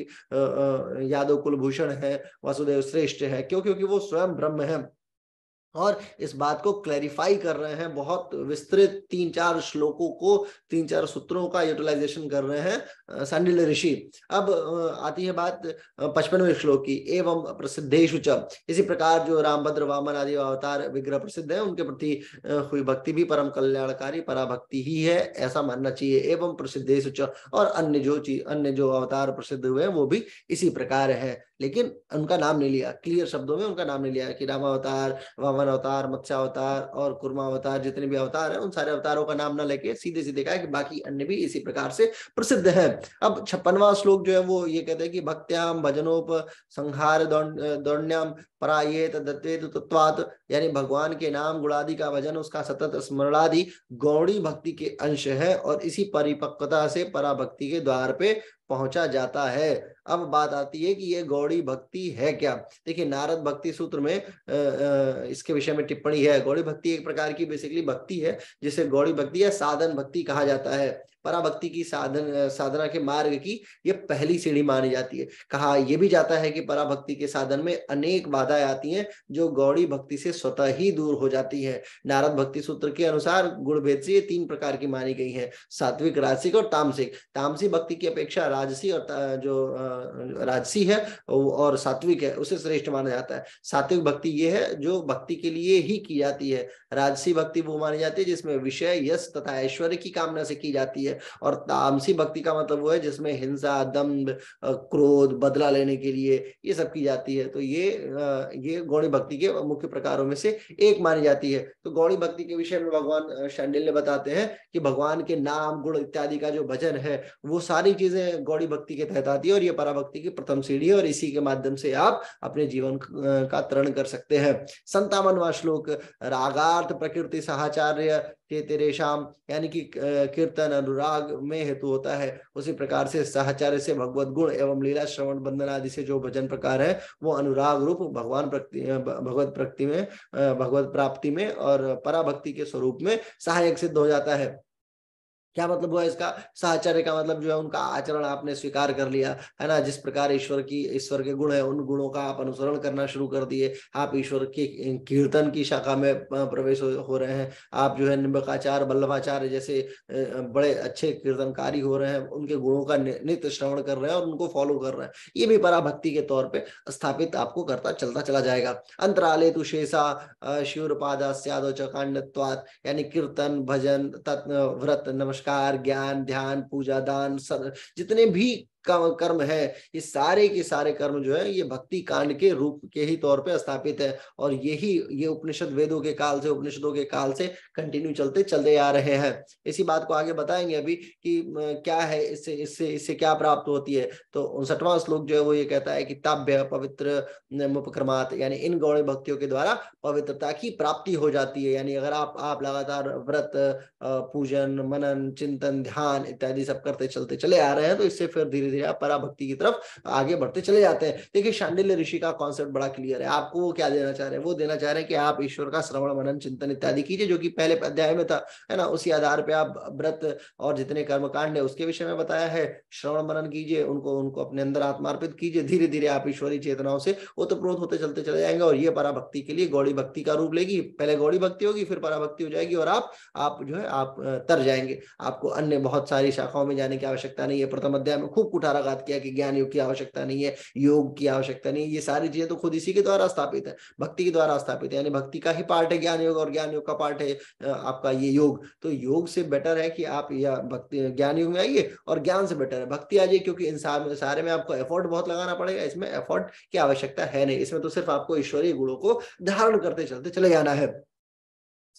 यादव कुलभूषण है, वासुदेव श्रेष्ठ है। क्यों? क्योंकि वो स्वयं ब्रह्म है। और इस बात को क्लैरिफाई कर रहे हैं, बहुत विस्तृत 3-4 श्लोकों को, 3-4 सूत्रों का यूटिलाइजेशन कर रहे हैं शांडिल्य ऋषि। अब आती है बात 55वें श्लोक की। एवं प्रसिद्धेषु च, इसी प्रकार जो रामभद्र वामन आदि अवतार विग्रह प्रसिद्ध है, उनके प्रति हुई भक्ति भी परम कल्याणकारी पराभक्ति ही है, ऐसा मानना चाहिए। एवं प्रसिद्धेषु च, और अन्य जो अवतार प्रसिद्ध हुए हैं वो भी इसी प्रकार है, लेकिन उनका नाम नहीं लिया, क्लियर शब्दों में उनका नाम नहीं लिया कि रामावतार, वामन अवतार, मत्स्य अवतार और कुर्मा अवतार, जितने भी अवतार हैं उन सारे अवतारों का नाम ना लेके सीधे सीधे कहा कि बाकी अन्य भी इसी प्रकार से प्रसिद्ध हैं। अब 56वां श्लोक जो है वो ये कहते हैं कि भक्त्याम भजनोप संहार दौड्याम परायेत दत्तेतु तत्वात्, यानी भगवान के नाम गुणादि का भजन, उसका सतत स्मरणादि गौड़ी भक्ति के अंश है और इसी परिपक्वता से पराभक्ति के द्वार पे पहुंचा जाता है। अब बात आती है कि ये गौड़ी भक्ति है क्या। देखिए, नारद भक्ति सूत्र में इसके विषय में टिप्पणी है। गौड़ी भक्ति एक प्रकार की बेसिकली भक्ति है जिसे गौड़ी भक्ति या साधन भक्ति कहा जाता है। पराभक्ति की साधना के मार्ग की ये पहली सीढ़ी मानी जाती है। कहा यह भी जाता है कि पराभक्ति के साधन में अनेक बाधाएं आती हैं जो गौड़ी भक्ति से स्वतः ही दूर हो जाती है। नारद भक्ति सूत्र के अनुसार गुण भेद से ये 3 प्रकार की मानी गई है, सात्विक, राजसिक और तामसिक। तामसी भक्ति की अपेक्षा राजसी और जो राजसी है और सात्विक है उसे श्रेष्ठ माना जाता है। सात्विक भक्ति ये है जो भक्ति के लिए ही की जाती है। राजसी भक्ति वो मानी जाती है जिसमें विषय, यश तथा ऐश्वर्य की कामना से की जाती है। और तामसी भक्ति का मतलब वो है जिसमें हिंसा, दंभ, क्रोध, बदला लेने के लिए ये सब की जाती है। तो ये गौड़ी भक्ति के मुख्य प्रकारों में से एक मानी जाती है। तो गौड़ी भक्ति के विषय में भगवान शांडिल्य बताते हैं कि भगवान के नाम, गुण इत्यादि का जो भजन है वो सारी चीजें गौड़ी भक्ति के तहत आती है और ये पराभक्ति की प्रथम सीढ़ी है और इसी के माध्यम से आप अपने जीवन का तरण कर सकते हैं। 57वां श्लोक, रागार्थ प्रकृति साहचर्य तेरेशाम, यानी कि कीर्तन अनुराग में हेतु होता है, उसी प्रकार से साहचर्य से भगवत गुण एवं लीला श्रवण बंदन आदि से जो भजन प्रकार है वो अनुराग रूप भगवत प्राप्ति में और पराभक्ति के स्वरूप में सहायक सिद्ध हो जाता है। क्या मतलब हुआ इसका? साहचर्य का मतलब जो है उनका आचरण आपने स्वीकार कर लिया है ना, जिस प्रकार ईश्वर के गुण है उन गुणों का आप अनुसरण करना शुरू कर दिए। आप ईश्वर के कीर्तन की शाखा में प्रवेश हो रहे हैं। आप जो है निम्बकाचार्य, वल्लभाचार्य जैसे बड़े अच्छे कीर्तनकारी हो रहे हैं, उनके गुणों का नित्य श्रवण कर रहे हैं और उनको फॉलो कर रहे हैं। ये भी पराभक्ति के तौर पर स्थापित आपको करता चलता चला जाएगा। अंतराले तु शेषा शिवपादास्यादो च कांडत्वात्, यानी कीर्तन, भजन, व्रत, नमस्कार, ज्ञान, ध्यान, पूजा, दान, जितने भी कर्म है, ये सारे के सारे कर्म जो है ये भक्ति कांड के रूप के ही तौर पे स्थापित है और ये उपनिषद वेदों के काल से, उपनिषदों के काल से कंटिन्यू चलते आ रहे हैं। इसी बात को आगे बताएंगे अभी कि क्या है इससे क्या प्राप्त होती है। तो 59वां श्लोक जो है वो ये कहता है कि ताभ्य पवित्र मुपक्रमात्, यानी इन गौड़ भक्तियों के द्वारा पवित्रता की प्राप्ति हो जाती है। यानी अगर आप लगातार व्रत, पूजन, मनन, चिंतन, ध्यान इत्यादि सब करते चलते चले आ रहे हैं तो इससे फिर धीरे धीरे आप पराभक्ति की तरफ आगे बढ़ते चले जाते हैं। देखिए, शांडिल्य ऋषि का कॉन्सेप्ट बड़ा क्लियर है। आपको वो क्या देना चाह रहे हैं? वो देना चाह रहे हैं कि आप ईश्वर का श्रवण, मनन, चिंतन इत्यादि कीजिए, जो कि पहले अध्याय में था, है ना। उसी आधार पे आप व्रत और जितने कर्मकांड है उसके विषय में बताया है, श्रवण मनन कीजिए, उनको अपने अंदर आत्मार्पित कीजिए। धीरे धीरे आप ईश्वरीय चेतनाओं से ओतप्रोत होते चलते चले जाएंगे और ये पराभक्ति के लिए गौड़ी भक्ति का रूप लेगी। पहले गौड़ी भक्ति होगी, फिर पराभक्ति हो जाएगी और आप जो है आप तर जाएंगे। आपको अन्य बहुत सारी शाखाओं में जाने की आवश्यकता नहीं है। प्रथम अध्याय में खूब कुठाराघात किया कि ज्ञान योग की आवश्यकता नहीं है, योग की आवश्यकता नहीं है। ये सारी चीजें तो खुद इसी के द्वारा स्थापित है, भक्ति के द्वारा स्थापित है। यानी भक्ति का ही पार्ट है ज्ञान योग और ज्ञान योग का पार्ट है आपका ये योग। तो योग से बेटर है कि आप या भक्ति ज्ञान योग में आइए और ज्ञान से बेटर है भक्ति आ जाइए, क्योंकि इन सारे में आपको एफर्ट बहुत लगाना पड़ेगा। इसमें एफर्ट की आवश्यकता है नहीं, इसमें तो सिर्फ आपको ईश्वरीय गुणों को धारण करते चलते चले जाना है।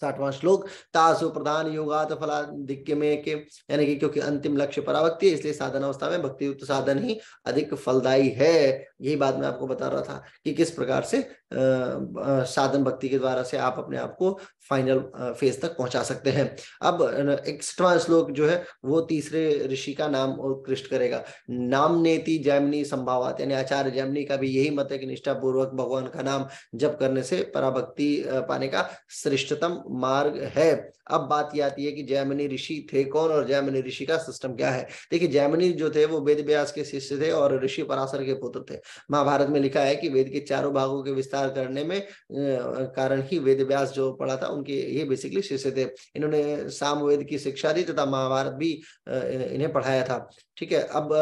60वां श्लोक, तासु प्रधान योगात फलाधिक्य में के, यानी कि क्योंकि अंतिम लक्ष्य पराभक्ति है इसलिए साधन अवस्था में भक्ति युक्त साधन ही अधिक फलदायी है। यही बात मैं आपको बता रहा था कि किस प्रकार से साधन भक्ति के द्वारा से आप अपने आप को फाइनल फेज तक पहुंचा सकते हैं। अब 61वां श्लोक जो है वो तीसरे ऋषि का नाम उत्कृष्ट करेगा। नामनेति जैमिनी संभावात, यानी आचार्य जैमिनी का भी यही मत है कि निष्ठा पूर्वक भगवान का नाम जप करने से पराभक्ति पाने का श्रेष्ठतम मार्ग है। अब बात ये आती है कि जैमिनी ऋषि थे कौन और जैमिनी ऋषि का सिस्टम क्या है। देखिए, जैमिनी जो थे वो वेद व्यास के शिष्य थे और ऋषि पराशर के पुत्र थे। महाभारत में लिखा है कि वेद के चारों भागों के विस्तार करने में कारण ही वेद व्यास जो पढ़ा था उनके ये बेसिकली शिष्य थे। इन्होंने सामवेद की शिक्षा दी तथा महाभारत भी इन्हें पढ़ाया था। ठीक है। अब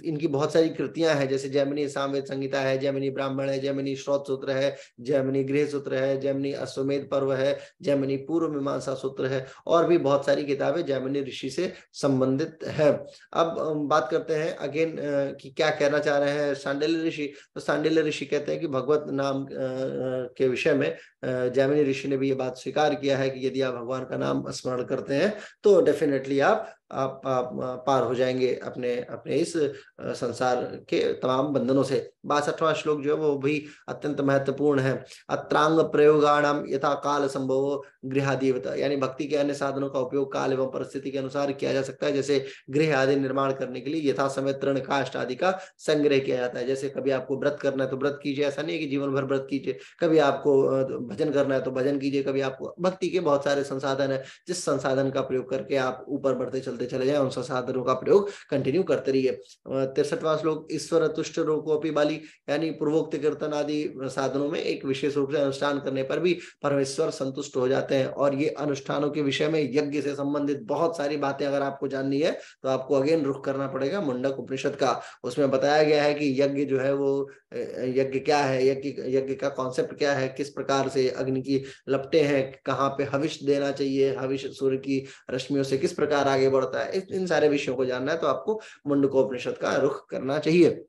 इनकी बहुत सारी कृतियां हैं, जैसे जैमिनी सामवेद संहिता है, जैमिनी ब्राह्मण है, जैमिनी श्रौत सूत्र है, जैमिनी गृह सूत्र है, जैमिनी अश्वमेध पर्व है, जैमिनी पूर्व मीमांसा सूत्र है, और भी बहुत सारी किताबें जैमिनी ऋषि से संबंधित है। अब बात करते हैं अगेन कि क्या कहना चाह रहे हैं शांडिल्य ऋषि। तो शांडिल्य ऋषि कहते हैं कि भगवत नाम के विषय में जैमिनी ऋषि ने भी ये बात स्वीकार किया है कि यदि आप भगवान का नाम स्मरण करते हैं तो डेफिनेटली आप पार हो जाएंगे अपने अपने इस संसार के तमाम बंधनों से। 62वां श्लोक जो है वो भी अत्यंत महत्वपूर्ण है। अत्रांग प्रयोगाणाम यथा काल संभव गृहादिवता, यानी भक्ति के अन्य साधनों का उपयोग काल एवं परिस्थिति के अनुसार किया जा सकता है। जैसे गृह आदि निर्माण करने के लिए यथा समय तृण काष्ठ आदि का संग्रह किया जाता है। जैसे कभी आपको व्रत करना है तो व्रत कीजिए, ऐसा नहीं है कि जीवन भर व्रत कीजिए। कभी आपको भजन करना है तो भजन कीजिए। कभी आपको भक्ति के बहुत सारे संसाधन है, जिस संसाधन का प्रयोग करके आप ऊपर बढ़ते चलते चले जाए, उन संसाधनों का प्रयोग कंटिन्यू करते रहिए। 63वां श्लोक ईश्वर तुष्ट रोकोपि बाली, यानी पूर्वोक्त कीर्तन आदि साधनों में एक विशेष रूप से अनुष्ठान करने पर भी परमेश्वर संतुष्ट हो जाते हैं। और ये अनुष्ठानों के विषय में यज्ञ से संबंधित बहुत सारी बातें अगर आपको जाननी है तो आपको अगेन रुख करना पड़ेगा मुंडक उपनिषद का। उसमें बताया गया है कि यज्ञ जो है वो यज्ञ क्या है, यज्ञ का कॉन्सेप्ट क्या है, किस प्रकार से अग्नि की लपटें हैं, कहाँ पे हविष देना चाहिए, हविष सूर्य की रश्मियों से किस प्रकार आगे बढ़ता है, इन सारे विषयों को जानना है तो आपको मुंडकोपनिषद का रुख करना चाहिए,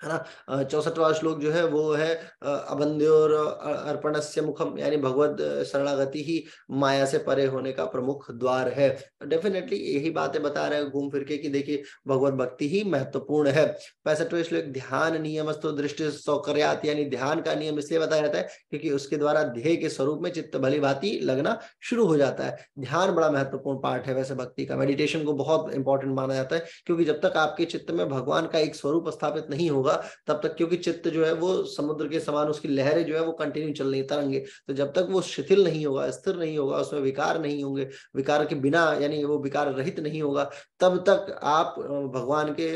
है ना। 64वां श्लोक जो है वो है अबंध्योर अर्पणस्य मुखम, यानी भगवत शरणागति ही माया से परे होने का प्रमुख द्वार है। डेफिनेटली यही बातें बता रहे हैं घूम फिर के कि देखिए भगवत भक्ति ही महत्वपूर्ण है। 65वां श्लोक ध्यान नियमस्तु दृष्टि सौकर्यात, यानी ध्यान का नियम इसलिए बताया जाता है क्योंकि उसके द्वारा ध्येय के स्वरूप में चित्त भली भांति लगना शुरू हो जाता है। ध्यान बड़ा महत्वपूर्ण पार्ट है वैसे भक्ति का। मेडिटेशन को बहुत इंपॉर्टेंट माना जाता है क्योंकि जब तक आपके चित्त में भगवान का एक स्वरूप स्थापित नहीं होगा तब तक, क्योंकि चित्त जो है वो समुद्र के समान, उसकी लहरें जो है वो कंटिन्यू चल रही तरंगे, तो जब तक वो शिथिल नहीं होगा, स्थिर नहीं होगा, उसमें विकार नहीं होंगे, विकार के बिना यानी वो विकार रहित नहीं होगा, तब तक आप भगवान के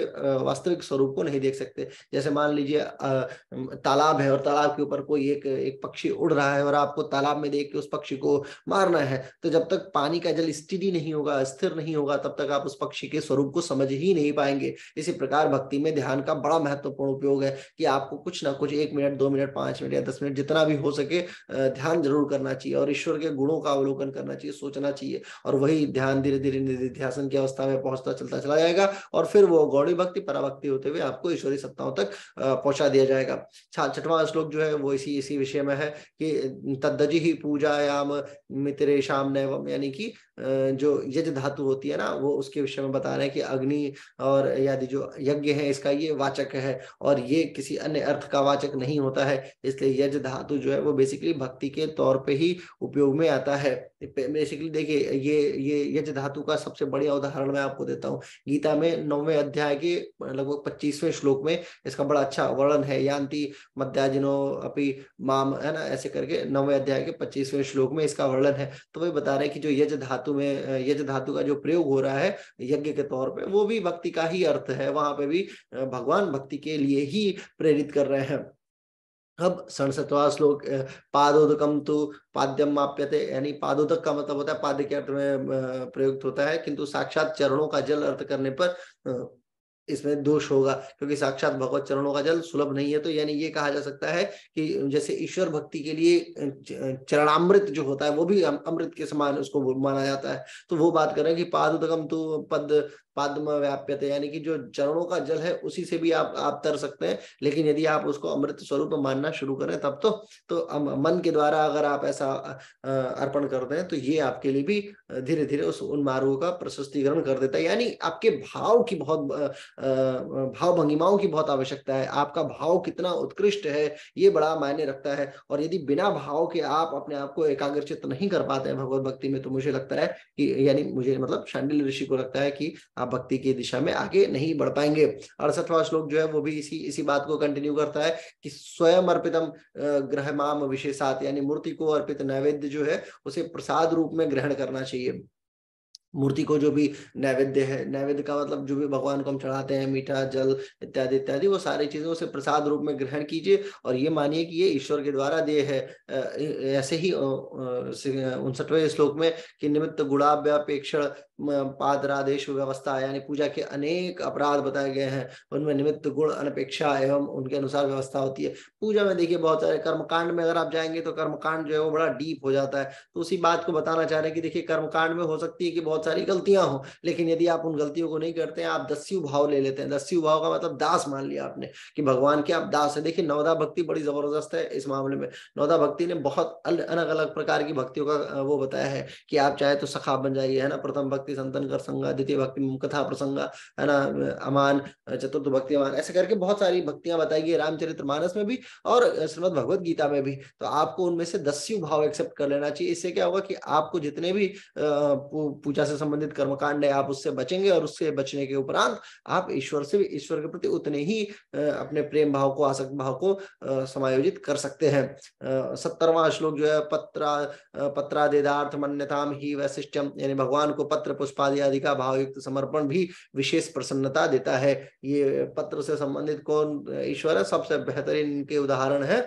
वास्तविक स्वरूप को नहीं देख सकते। जैसे मान लीजिए तालाब है और तालाब के ऊपर कोई एक पक्षी उड़ रहा है और आपको तालाब में देख के उस पक्षी को मारना है, तो जब तक पानी का जल स्थिति नहीं होगा, स्थिर नहीं होगा, तब तक आप उस पक्षी के स्वरूप को समझ ही नहीं पाएंगे। इसी प्रकार भक्ति में ध्यान का बड़ा महत्वपूर्ण उपयोग है कि आपको कुछ ना कुछ 1 मिनट 2 मिनट 5 मिनट या 10 मिनट जितना भी हो सके ध्यान जरूर करना चाहिए और ईश्वर के गुणों का अवलोकन करना चाहिए, सोचना चाहिए, और वही ध्यान धीरे धीरे निधिध्यासन की अवस्था में पहुंचता चलता चला जाएगा और फिर वो गौड़ी भक्ति पराभक्ति होते हुए आपको ईश्वरी सत्ताओं तक पहुंचा दिया जाएगा। 6वां श्लोक जो है वो इसी विषय में है कि तद्दजि ही पूजायाम मित्रेशाम नैवम, यानी कि जो यज्ञ धातु होती है ना वो उसके विषय में बता रहे हैं कि अग्नि और आदि जो यज्ञ है इसका ये वाचक है और ये किसी अन्य अर्थ का वाचक नहीं होता है। इसलिए यज्ञ धातु जो है वो बेसिकली भक्ति के तौर पे ही उपयोग में आता है। बेसिकली देखिए ये यज्ञ धातु का सबसे बढ़िया उदाहरण मैं आपको देता हूँ। गीता में 9वें अध्याय के लगभग 25वें श्लोक में इसका बड़ा अच्छा वर्णन है। यान्ति मध्याजिनो अपि माम, है ना, ऐसे करके 9वें अध्याय के 25वें श्लोक में इसका वर्णन है। तो वही बता रहे हैं कि जो यज्ञ धातु में यज्ञ धातु का जो प्रयोग हो रहा है यज्ञ के तौर पे वो भी भक्ति का ही अर्थ है। वहां पे भी भगवान भक्ति के लिए ही प्रेरित कर रहे हैं। अब 67वां श्लोक पादोदकम तो पाद्यम माप्यते, यानी पादोदक का मतलब होता है पाद्य के अर्थ में प्रयुक्त होता है, किंतु साक्षात चरणों का जल अर्थ करने पर इसमें दोष होगा क्योंकि साक्षात भगवत चरणों का जल सुलभ नहीं है। तो यानी ये कहा जा सकता है कि जैसे ईश्वर भक्ति के लिए चरणामृत जो होता है वो भी अमृत के समान उसको माना जाता है। तो वो बात कर रहे हैं कि पादोदकम तो पाद्म व्याप्यते, यानी कि जो चरणों का जल है उसी से भी आप तर सकते हैं, लेकिन यदि आप उसको अमृत स्वरूप मानना शुरू करें तब तो मन के द्वारा अगर आप ऐसा अर्पण करते हैं तो ये आपके लिए भी धीरे धीरे उन मार्गों का प्रशस्तीकरण कर देता है। यानी आपके भाव की बहुत भाव भंगिमाओं की बहुत आवश्यकता है। आपका भाव कितना उत्कृष्ट है ये बड़ा मायने रखता है। और यदि बिना भाव के आप अपने आप को एकाग्रचित्त नहीं कर पाते हैं भगवत भक्ति में, तो मुझे लगता है कि यानी मुझे मतलब शांडिल्य ऋषि को लगता है कि आप आप भक्ति की दिशा में आगे नहीं बढ़ पाएंगे। 68वां श्लोक जो है वो भी इसी बात को कंटिन्यू करता है कि स्वयं अर्पितम ग्रह माम विशेषात, यानी मूर्ति को अर्पित नैवेद्य जो है उसे प्रसाद रूप में ग्रहण करना चाहिए। मूर्ति को जो भी नैवेद्य है, नैवेद्य का मतलब जो भी भगवान को हम चढ़ाते हैं, मीठा जल इत्यादि इत्यादि, वो सारी चीजें उसे प्रसाद रूप में ग्रहण कीजिए और ये मानिए कि ये ईश्वर के द्वारा दिए है। ऐसे ही 59वें श्लोक में कि निमित्त गुणाव्यापेक्षण पादरादेश व्यवस्था, यानी पूजा के अनेक अपराध बताए गए हैं, उनमें निमित्त गुण अनपेक्षा एवं उनके अनुसार व्यवस्था होती है। पूजा में देखिए बहुत सारे कर्मकांड में अगर आप जाएंगे तो कर्मकांड जो है वो बड़ा डीप हो जाता है। तो उसी बात को बताना चाह रहे हैं कि देखिए कर्मकांड में हो सकती है कि बहुत सारी गलतियां हो, लेकिन यदि आप उन गलतियों को नहीं करते हैं, आप दस्यु भाव ले लेते हैं। दस्यु भाव का मतलब दास मान लिया आपने कि भगवान के आप दास है। देखिए नवदा भक्ति बड़ी जबरदस्त है इस मामले में। नवदा भक्ति ने बहुत अलग अलग प्रकार की भक्तियों का वो बताया है कि आप चाहे तो सखा बन जाइए, है ना, प्रथम भक्ति संतन कर संगा, द्वितीय भक्ति कथा प्रसंगा, है ना, अमान, चतुर्थ भक्ति अमान, ऐसे करके बहुत सारी भक्तियां बताई गई रामचरितमानस में भी और श्रीमद् भगवद गीता में भी। तो आपको उनमें से दस्यु भाव एक्सेप्ट कर लेना चाहिए। इससे क्या होगा कि आपको जितने भी पूजा से संबंधित कर्मकांड है आप उससे बचेंगे और उससे बचने के उपरांत आप ईश्वर के प्रति उतने ही अपने प्रेम भाव को, आसक्त भाव को समायोजित कर सकते हैं। 70वां श्लोक जो है पत्रादेदार्थ मन्यताम ही वैशिष्ट्यम, यानी भगवान को पत्र पुष्पादि आदि का भावयुक्त समर्पण भी विशेष प्रसन्नता देता है। ये पत्र से संबंधित कौन ईश्वर है? सबसे बेहतरीन के उदाहरण है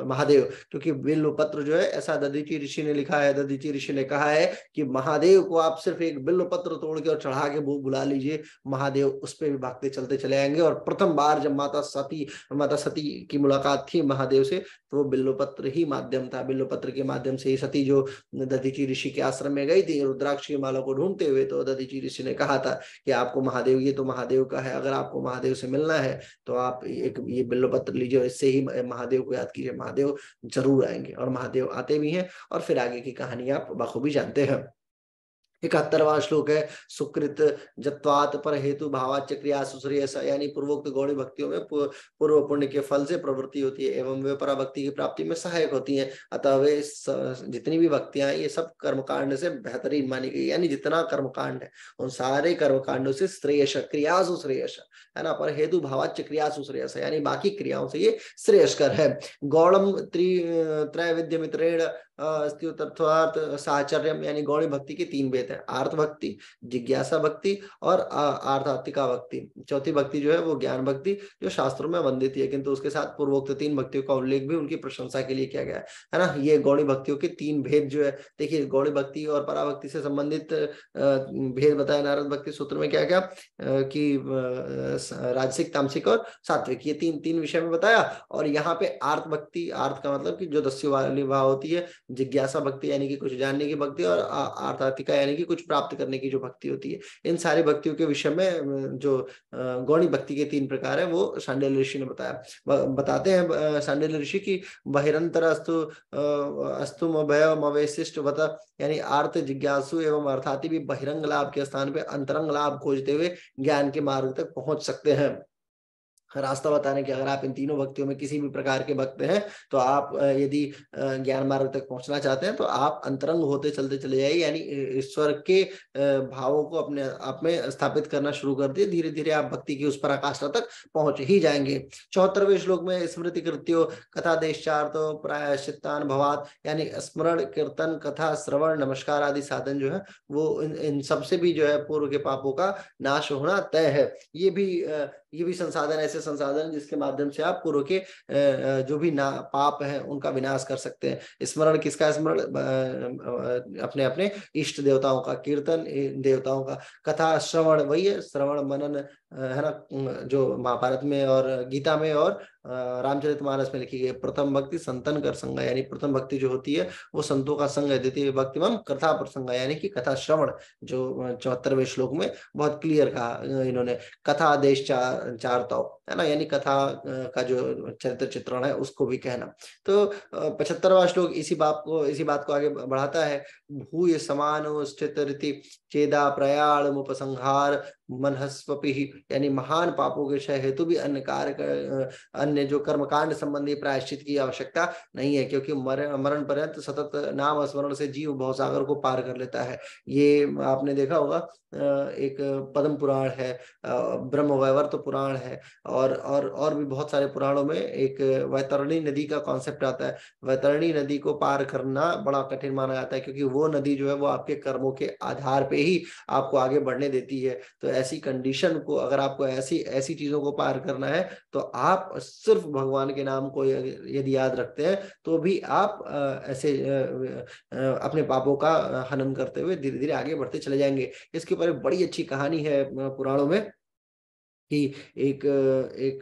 महादेव, क्योंकि बिल्व पत्र जो है, ऐसा दधीचि ऋषि ने लिखा है, दधीचि ऋषि ने कहा है कि महादेव को आप सिर्फ एक बिल्व पत्र तोड़ के और चढ़ा के बुला लीजिए, महादेव उस पर भी भागते चलते चले आएंगे। और प्रथम बार जब माता सती की मुलाकात थी महादेव से, तो वो बिल्व पत्र ही माध्यम था। बिल्व पत्र के माध्यम से ही सती जो दधीचि ऋषि के आश्रम में गई थी रुद्राक्ष की माला को ढूंढते हुए, तो दधीचि ऋषि ने कहा था कि आपको महादेव, ये तो महादेव का है, अगर आपको महादेव से मिलना है तो आप ये बिल्व पत्र लीजिए और इससे ही महादेव को याद कीजिए, महादेव जरूर आएंगे। और महादेव आते भी हैं और फिर आगे की कहानी आप बखूबी जानते हैं। 71वां श्लोक है सुकृत जत्वात पर हेतु भावाच्य क्रिया सुश्रेयस, यानी पूर्वोक्त गौणी भक्तियों में पूर्व पुण्य के फल से प्रवृत्ति होती है एवं वे पराभक्ति की प्राप्ति में सहायक होती हैं। अतः वे जितनी भी भक्तियां हैं ये सब कर्मकांड से बेहतरीन मानी गई, यानी जितना कर्मकांड है उन सारे कर्मकांडों से श्रेयस, क्रियासु श्रेयस, है ना, पर हेतु भावाच्य क्रियासु श्रेयस, यानी बाकी क्रियाओं से ये श्रेयस्कर है। गौड़म त्रैविध्य मित्रेण स्तुत्यर्थार्थ साहचर्यम, यानी गौणी भक्ति के 3 भेद हैं, आर्त भक्ति, जिज्ञासा भक्ति और आर्तात्मिका भक्ति। चौथी भक्ति जो है वो ज्ञान भक्ति, जो शास्त्रों में वंदित है, किंतु उसके साथ पूर्वोक्त 3 भक्तियों का उल्लेख भी उनकी प्रशंसा के लिए किया गया है ना। ये गौणी भक्तियों के 3 भेद जो है, देखिए गौणी भक्ति और पराभक्ति से संबंधित भेद बताया नारद भक्ति सूत्र में, क्या क्या कि राजसिक, तामसिक और सात्विक, ये तीन विषय में बताया। और यहाँ पे आर्त भक्ति, आर्त का मतलब कि जो दस्यु वाली भाव होती है, जिज्ञासा भक्ति यानी कि कुछ जानने की भक्ति, और आर्तातिका यानी कि कुछ प्राप्त करने की जो भक्ति होती है, इन सारी भक्तियों के विषय में जो गौणी भक्ति के 3 प्रकार है वो शांडिल्य ऋषि ने बताया। बताते हैं शांडिल्य ऋषि की बहिरंतर अस्तुम भयम अवशिष्ट बता, यानी आर्त, जिज्ञासु एवं अर्थाति भी बहिरंग लाभ के स्थान पे अंतरंग लाभ खोजते हुए ज्ञान के मार्ग तक पहुंच सकते हैं। रास्ता बताने कि अगर आप इन तीनों भक्तियों में किसी भी प्रकार के भक्त हैं तो आप यदि ज्ञान मार्ग तक पहुंचना चाहते हैं तो आप अंतरंग होते चलते चले जाइए, यानी ईश्वर के भावों को अपने आप में स्थापित करना शुरू कर दिए, धीरे धीरे आप भक्ति की उस पराकाष्ठा तक पहुंच ही जाएंगे। 74वें श्लोक में स्मृति कृत्यो कथा देशार्थ प्रायश्चित्तान भवात, यानी स्मरण, कीर्तन, कथा, श्रवण, नमस्कार आदि साधन जो है वो इन सबसे भी जो है पूर्व के पापों का नाश होना तय है। ये भी संसाधन, ऐसे संसाधन जिसके माध्यम से आप पूर्व के जो भी पाप हैं उनका विनाश कर सकते हैं। स्मरण किसका? स्मरण अपने अपने इष्ट देवताओं का, कीर्तन देवताओं का, कथा श्रवण, वही है श्रवण मनन, है ना, जो महाभारत में और गीता में और रामचरितमानस में लिखी गई। प्रथम भक्ति संतन कर संगा, यानी प्रथम भक्ति जो होती है वो संतों का संग है। द्वितीय भक्ति में कथा प्रसंगा, यानी कि कथा श्रवण, जो 74वें श्लोक में बहुत क्लियर कहा इन्होंने। कथा आदेश चार तो, है ना, यानी कथा का जो चरित्र चित्रण है उसको भी कहना। तो 75वां श्लोक इसी बात को आगे बढ़ाता है। भूय समान स्थित रीति चेदा प्रयाण उपसंहार मनहस्वपि यानी महान पापों के क्षय हेतु भी अन्य जो कर्मकांड संबंधी प्रायश्चित की आवश्यकता नहीं है, क्योंकि मरण पर्यंत सतत नाम स्मरण से जीव भवसागर को पार कर लेता है। ये आपने देखा होगा, एक पद्म पुराण है, ब्रह्म वैवर्त पुराण है, और भी बहुत सारे पुराणों में एक वैतरणी नदी का कॉन्सेप्ट आता है। वैतरणी नदी को पार करना बड़ा कठिन माना जाता है, क्योंकि वो नदी जो है वो आपके कर्मों के आधार पे ही आपको आगे बढ़ने देती है। तो ऐसी कंडीशन को, अगर आपको ऐसी ऐसी चीजों को पार करना है, तो आप सिर्फ भगवान के नाम को यदि याद रखते हैं, तो भी आप ऐसे अपने पापों का हनन करते हुए धीरे धीरे आगे बढ़ते चले जाएंगे। इसके ऊपर एक बड़ी अच्छी कहानी है पुराणों में, कि एक एक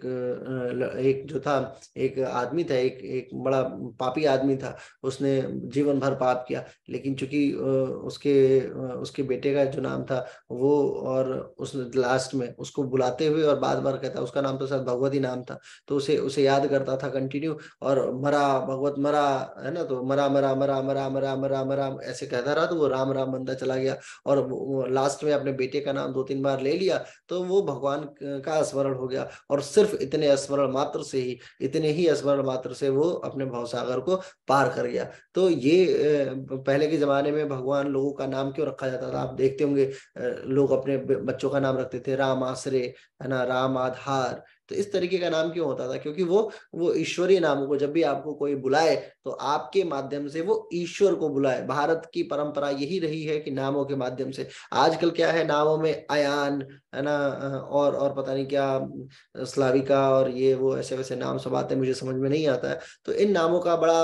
एक जो था, एक आदमी था, एक बड़ा पापी आदमी था। उसने जीवन भर पाप किया, लेकिन चूंकि उसके बेटे का जो नाम था वो, और उसने लास्ट में उसको बुलाते हुए और बार बार कहता, उसका नाम तो शायद भगवत ही नाम था, तो उसे उसे याद करता था कंटिन्यू, और मरा भगवत मरा, है ना, तो मरा मरा मरा मरा मरा मरा मरा ऐसे कहता रहा, तो वो राम राम बनता चला गया। और लास्ट में अपने बेटे का नाम 2-3 बार ले लिया, तो वो भगवान का स्मरण हो गया। और सिर्फ इतने स्मरण मात्र से ही, इतने ही स्मरण मात्र से वो अपने भवसागर को पार कर गया। तो ये पहले के जमाने में भगवान लोगों का नाम क्यों रखा जाता था, आप देखते होंगे लोग अपने बच्चों का नाम रखते थे राम आश्रय, है ना, राम आधार। तो इस तरीके का नाम क्यों होता था, क्योंकि वो ईश्वरीय नामों को, जब भी आपको कोई बुलाए तो आपके माध्यम से वो ईश्वर को बुलाए। भारत की परंपरा यही रही है कि नामों के माध्यम से। आजकल क्या है, नामों में अयान, है ना, और पता नहीं क्या स्लाविका और ये वो ऐसे वैसे नाम सब आते हैं, मुझे समझ में नहीं आता है। तो इन नामों का बड़ा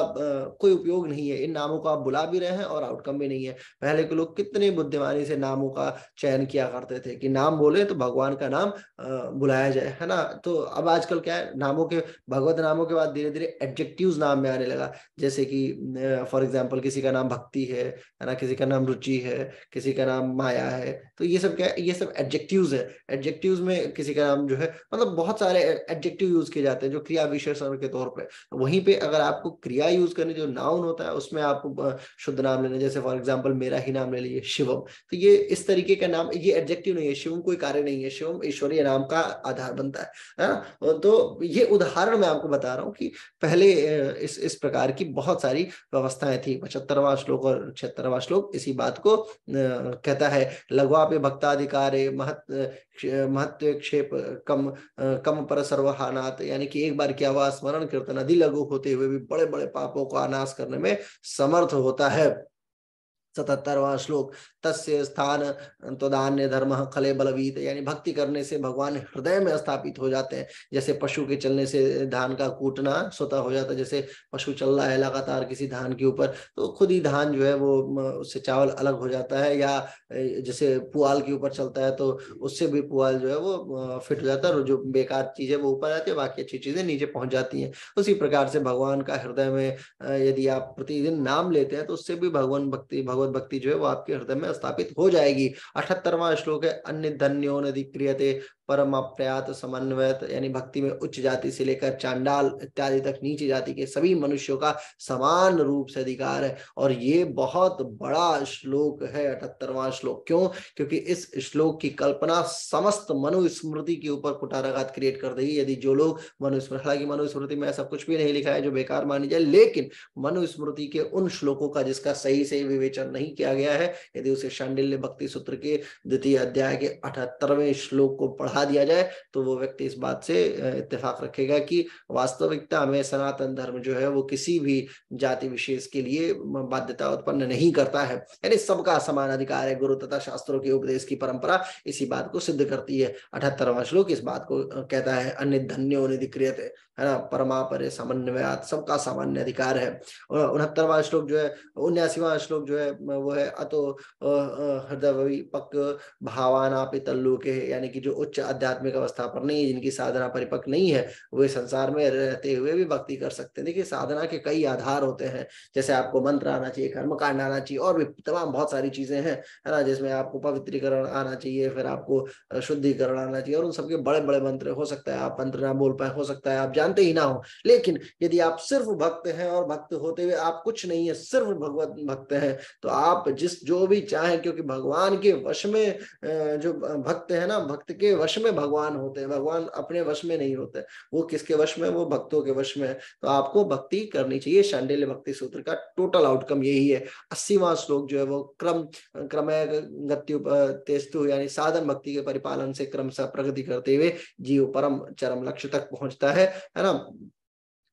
कोई उपयोग नहीं है। इन नामों को आप बुला भी रहे हैं और आउटकम भी नहीं है। पहले के लोग कितने बुद्धिमानी से नामों का चयन किया करते थे, कि नाम बोले तो भगवान का नाम बुलाया जाए, है ना। तो अब आजकल क्या है, नामों के, भगवत नामों के बाद धीरे धीरे एडजेक्टिव्स नाम में आने लगा। जैसे कि फॉर एग्जाम्पल किसी का नाम भक्ति है ना, किसी का नाम रुचि है, किसी का नाम माया है। तो ये सब क्या है, ये सब एडजेक्टिव्स है। एडजेक्टिव्स में किसी का नाम जो है, मतलब बहुत सारे एडजेक्टिव यूज किए जाते हैं जो क्रिया विशेषण के तौर पे। वहीं पे अगर आपको क्रिया यूज करनी, जो नाउन होता है, उसमें आपको शुद्ध नाम लेना। जैसे फॉर एग्जाम्पल मेरा ही नाम ले लीजिए, शिवम। तो ये इस तरीके का नाम, ये एडजेक्टिव नहीं है। शिवम कोई कार्य नहीं है, शिवम ईश्वरीय नाम का आधार बनता है ना। तो ये उदाहरण मैं आपको बता रहा हूँ कि पहले इस प्रकार की बहुत सारी व्यवस्थाएं थी। 75वां श्लोक और 76वां श्लोक इसी बात को कहता है। लघ्वापि भक्ताधिकारे महत्व क्षेप कम कम पर सर्वहानात, यानी कि एक बार क्या हुआ, स्मरण कीर्तन अधि लघु होते हुए भी बड़े बड़े पापों को नाश करने में समर्थ होता है। 77वां श्लोक, तस्य स्थान त्वदान्य धर्म खले बलवीत, यानी भक्ति करने से भगवान हृदय में स्थापित हो जाते हैं। जैसे पशु के चलने से धान का कूटना स्वतः हो जाता है। जैसे पशु चल रहा है लगातार किसी धान के ऊपर, तो खुद ही धान जो है वो उससे चावल अलग हो जाता है। या जैसे पुआल के ऊपर चलता है तो उससे भी पुआल जो है वो फिट हो जाता है, और जो बेकार चीजें वो ऊपर आती है, बाकी अच्छी चीजें नीचे पहुंच जाती हैं। उसी प्रकार से भगवान का हृदय में यदि आप प्रतिदिन नाम लेते हैं, तो उससे भी भगवत भक्ति जो है वो आपके हृदय में स्थापित हो जाएगी। 78वां श्लोक है, अन्य धन्यो नदि क्रियते परम प्रयात समन्वयत, यानी भक्ति में उच्च जाति से लेकर चांडाल इत्यादि तक नीची जाति के सभी मनुष्यों का समान रूप से अधिकार है। और ये बहुत बड़ा श्लोक है 78वां श्लोक। क्यों? क्योंकि इस श्लोक की कल्पना समस्त मनुस्मृति के ऊपर कुठाराघात क्रिएट कर देगी। यदि जो लोग मनुस्मृति, हालांकि मनुस्मृति में ऐसा कुछ भी नहीं लिखा है जो बेकार मानी जाए, लेकिन मनुस्मृति के उन श्लोकों का जिसका सही से विवेचन नहीं किया गया है, यदि उसे शांडिल्य भक्ति सूत्र के 2 अध्याय के 78वें श्लोक को पढ़ा दिया जाए, तो वो व्यक्ति इस बात से इत्तेफाक रखेगा कि वास्तविकता में सनातन धर्म जो है वो किसी भी जाति विशेष के लिए बाध्यता उत्पन्न नहीं करता है। यानी सबका समान अधिकार है। गुरु तथा शास्त्रों के उपदेश की परंपरा इसी बात को सिद्ध करती है। 78वां श्लोक इस बात को कहता है, अन्य धन्यो निधि क्रियते, है ना, परमापरे समन्वयात, सबका सामान्य अधिकार है। 69वां श्लोक जो है, 79वां श्लोक जो है वो है, अतो हृदय पक भावानापि तल्लोके, यानी कि जो उच्च आध्यात्मिक अवस्था पर नहीं है, जिनकी साधना परिपक्व नहीं है, वे संसार में रहते हुए भी भक्ति कर सकते हैं। देखिए साधना के कई आधार होते हैं, जैसे आपको मंत्र आना चाहिए, कर्मकांड आना चाहिए, और भी तमाम बहुत सारी चीजें हैं, है ना, जिसमें आपको पवित्रीकरण आना चाहिए, फिर आपको शुद्धिकरण आना चाहिए, और उन सबके बड़े बड़े मंत्र, हो सकता है आप मंत्र ना बोल पाए, हो सकता है आप जानते ही ना हो, लेकिन यदि आप सिर्फ भक्त हैं और भक्त होते हुए आप कुछ नहीं है, सिर्फ भगवत भक्त हैं, तो आप जो भी चाहें, क्योंकि भगवान के वश में जो भक्त है ना, भक्त के वश में भगवान होते हैं, भगवान अपने वश में नहीं होते, वो किसके वश में, वो भक्तों के वश में है। तो आपको भक्ति करनी चाहिए। शांडिल्य भक्ति सूत्र का टोटल आउटकम यही है। 80वां श्लोक जो है वो क्रमय गत्युपतेस्तु यानी साधन भक्ति के परिपालन से क्रमशः प्रगति करते हुए जीव परम चरम लक्ष्य तक पहुंचता है ना।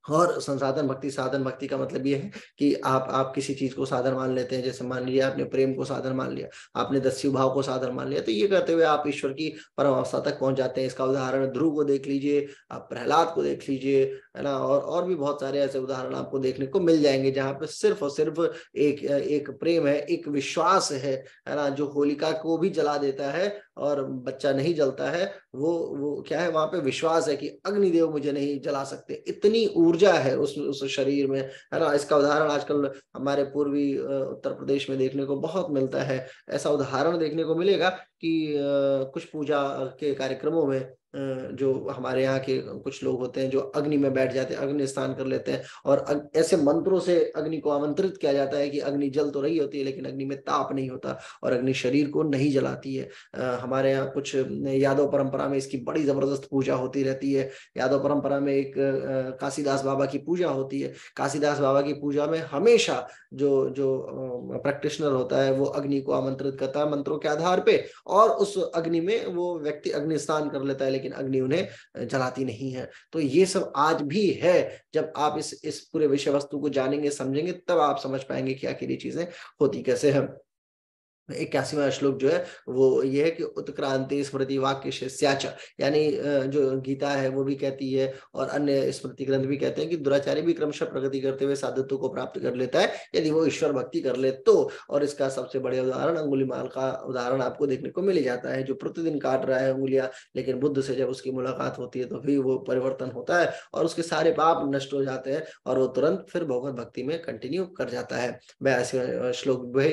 और संसाधन भक्ति, साधन भक्ति का मतलब ये है कि आप किसी चीज को साधन मान लेते हैं, जैसे मान लिया आपने प्रेम को साधन मान लिया, आपने दस्यु भाव को साधन मान लिया, तो ये करते हुए आप ईश्वर की परम अवस्था तक पहुंच जाते हैं। इसका उदाहरण ध्रुव को देख लीजिए, आप प्रहलाद को देख लीजिए, है ना, और भी बहुत सारे ऐसे उदाहरण आपको देखने को मिल जाएंगे, जहाँ पे सिर्फ और सिर्फ एक प्रेम है, एक विश्वास है ना, जो होलिका को भी जला देता है और बच्चा नहीं जलता है, वो क्या है, वहां पे विश्वास है कि अग्निदेव मुझे नहीं जला सकते, इतनी ऊर्जा है उस शरीर में, है ना। इसका उदाहरण आजकल हमारे पूर्वी उत्तर प्रदेश में देखने को बहुत मिलता है। ऐसा उदाहरण देखने को मिलेगा कि कुछ पूजा के कार्यक्रमों में जो हमारे यहाँ के कुछ लोग होते हैं जो अग्नि में बैठ जाते हैं, अग्नि स्नान कर लेते हैं, और ऐसे मंत्रों से अग्नि को आमंत्रित किया जाता है कि अग्नि जल तो रही होती है लेकिन अग्नि में ताप नहीं होता और अग्नि शरीर को नहीं जलाती है। हमारे यहाँ कुछ यादव परंपरा में इसकी बड़ी जबरदस्त पूजा होती रहती है। यादव परंपरा में एक काशीदास बाबा की पूजा होती है। काशीदास बाबा की पूजा में हमेशा जो प्रैक्टिशनर होता है वो अग्नि को आमंत्रित करता है मंत्रों के आधार पे, और उस अग्नि में वो व्यक्ति अग्नि स्नान कर लेता है, लेकिन अग्नि उन्हें जलाती नहीं है। तो ये सब आज भी है। जब आप इस पूरे विषय वस्तु को जानेंगे, समझेंगे, तब आप समझ पाएंगे कि आखिर ये चीजें होती कैसे हैं। 81वां श्लोक जो है वो ये है कि उत्क्रांति स्मृति वाक्य शिष्याच, यानी जो गीता है वो भी कहती है और अन्य स्मृति ग्रंथ भी कहते हैं कि दुराचारी भी क्रमशः प्रगति करते हुए साधुत्व को प्राप्त कर लेता है यदि वो ईश्वर भक्ति कर ले तो। और इसका सबसे बड़ा उदाहरण अंगुलीमाल का उदाहरण आपको देखने को मिल जाता है, जो प्रतिदिन काट रहा है उंगलियां, लेकिन बुद्ध से जब उसकी मुलाकात होती है तो भी वो परिवर्तन होता है और उसके सारे पाप नष्ट हो जाते हैं और वो तुरंत फिर भगवत भक्ति में कंटिन्यू कर जाता है। 82वां श्लोक जो है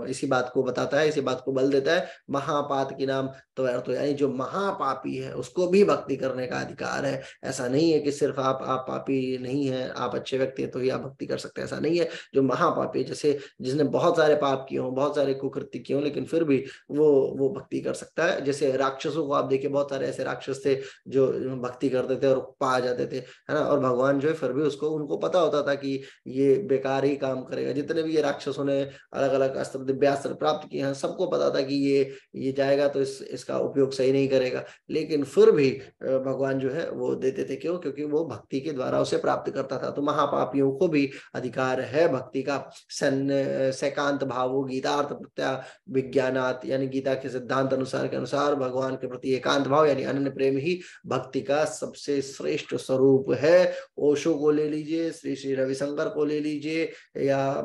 इसी बात को बताता है, इसी बात को बल देता है। महापात की नाम तो यानी जो महापापी है उसको भी भक्ति करने का अधिकार है। ऐसा नहीं है कि सिर्फ आप पापी नहीं है, आप अच्छे व्यक्ति हैं तो ही आप भक्ति कर सकते हैं, ऐसा नहीं है। जो महापापी, जैसे जिसने बहुत सारे पाप किए हों, बहुत सारे कुकृत्य किए हों, लेकिन फिर भी वो भक्ति कर सकता है। जैसे राक्षसों को आप देखिए, बहुत सारे ऐसे राक्षस थे जो भक्ति करते थे और पा जाते थे, है ना, और भगवान जो है फिर भी उनको पता होता था कि ये बेकार ही काम करेगा। जितने भी ये राक्षसों ने अलग अलग अस्त्र, दिव्यास्त्र प्राप्त किए हैं, सबको पता था कि ये जाएगा तो इसका उपयोग सही नहीं करेगा, लेकिन फिर भी भगवान जो है वो देते थे। क्यों? क्योंकि वो भक्ति के द्वारा उसे प्राप्त करता था। तो महापापियों को भी अधिकार है भक्ति का। सैकांत भावो गीतार्थ प्रत्या विज्ञानात, यानी गीता के सिद्धांत अनुसार के अनुसार भगवान के प्रति एकांत भाव यानी अनन्य प्रेम ही भक्ति का सबसे श्रेष्ठ स्वरूप है। ओशो को ले लीजिए, श्री श्री रविशंकर को ले लीजिए, या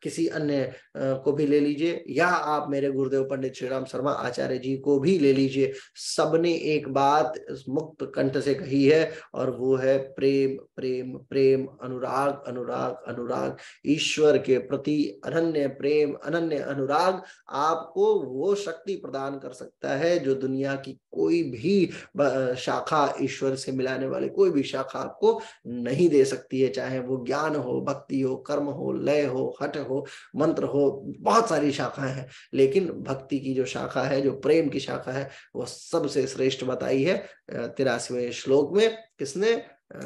किसी अन्य को भी ले लीजिए, या आप मेरे गुरुदेव पंडित श्री राम शर्मा आचार्य जी को भी ले लीजिए, सबने एक बात मुक्त कंठ से कही है और वो है प्रेम प्रेम प्रेम, अनुराग अनुराग अनुराग। ईश्वर के प्रति अनन्य प्रेम, अनन्य अनुराग आपको वो शक्ति प्रदान कर सकता है जो दुनिया की कोई भी शाखा, ईश्वर से मिलाने वाले कोई भी शाखा आपको नहीं दे सकती है। चाहे वो ज्ञान हो, भक्ति हो, कर्म हो, लय हो, हठ हो, मंत्र हो, बहुत सारी शाखाएं हैं, लेकिन भक्ति की जो शाखा है, जो प्रेम की शाखा है, वो सबसे श्रेष्ठ बताई है 83वें श्लोक में। किसने?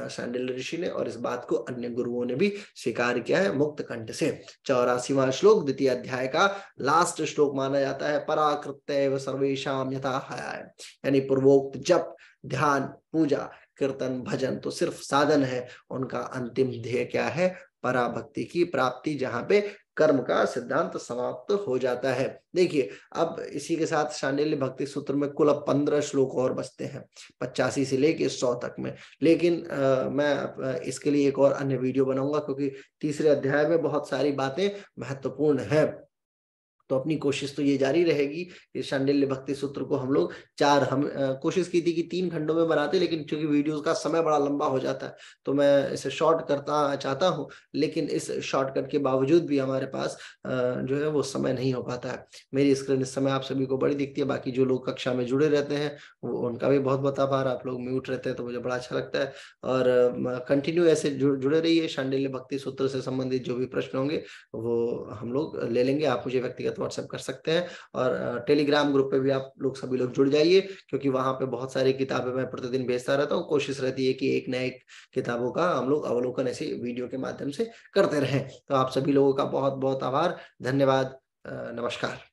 शांडिल्य ऋषि ने, और इस बात को अन्य गुरुओं ने भी स्वीकार किया है मुक्त कंठ से। 84वां श्लोक द्वितीय अध्याय का लास्ट श्लोक माना जाता है। पराकृत्य सर्वेशाम यथा हयाय, यानी पूर्वोक्त जप, ध्यान, पूजा, कीर्तन, भजन तो सिर्फ साधन है, उनका अंतिम ध्येय क्या है? पराभक्ति की प्राप्ति, जहां पे कर्म का सिद्धांत समाप्त हो जाता है। देखिए, अब इसी के साथ शांडिल्य भक्ति सूत्र में कुल 15 श्लोक और बचते हैं, 85 से लेके 100 तक में। लेकिन मैं इसके लिए एक और अन्य वीडियो बनाऊंगा, क्योंकि तीसरे अध्याय में बहुत सारी बातें महत्वपूर्ण है। तो अपनी कोशिश तो ये जारी रहेगी कि शांडिल्य भक्ति सूत्र को हम लोग कोशिश की थी कि 3 खंडों में बनाते, लेकिन चूंकि वीडियोस का समय बड़ा लंबा हो जाता है तो मैं इसे शॉर्ट करता चाहता हूं, लेकिन इस शॉर्टकट के बावजूद भी हमारे पास जो है वो समय नहीं हो पाता है। मेरी स्क्रीन इस समय आप सभी को बड़ी दिखती है, बाकी जो लोग कक्षा में जुड़े रहते हैं वो उनका भी बहुत बहुत आभार। आप लोग म्यूट रहते हैं तो मुझे बड़ा अच्छा लगता है, और कंटिन्यू ऐसे जुड़े रहिए। शांडिल्य भक्ति सूत्र से संबंधित जो भी प्रश्न होंगे वो हम लोग ले लेंगे। आप मुझे व्यक्तिगत व्हाट्सएप कर सकते हैं, और टेलीग्राम ग्रुप पे भी आप लोग सभी लोग जुड़ जाइए, क्योंकि वहां पे बहुत सारी किताबें मैं प्रतिदिन भेजता रहता हूँ। कोशिश रहती है कि एक न एक किताबों का हम लोग अवलोकन ऐसे वीडियो के माध्यम से करते रहें। तो आप सभी लोगों का बहुत बहुत आभार, धन्यवाद, नमस्कार।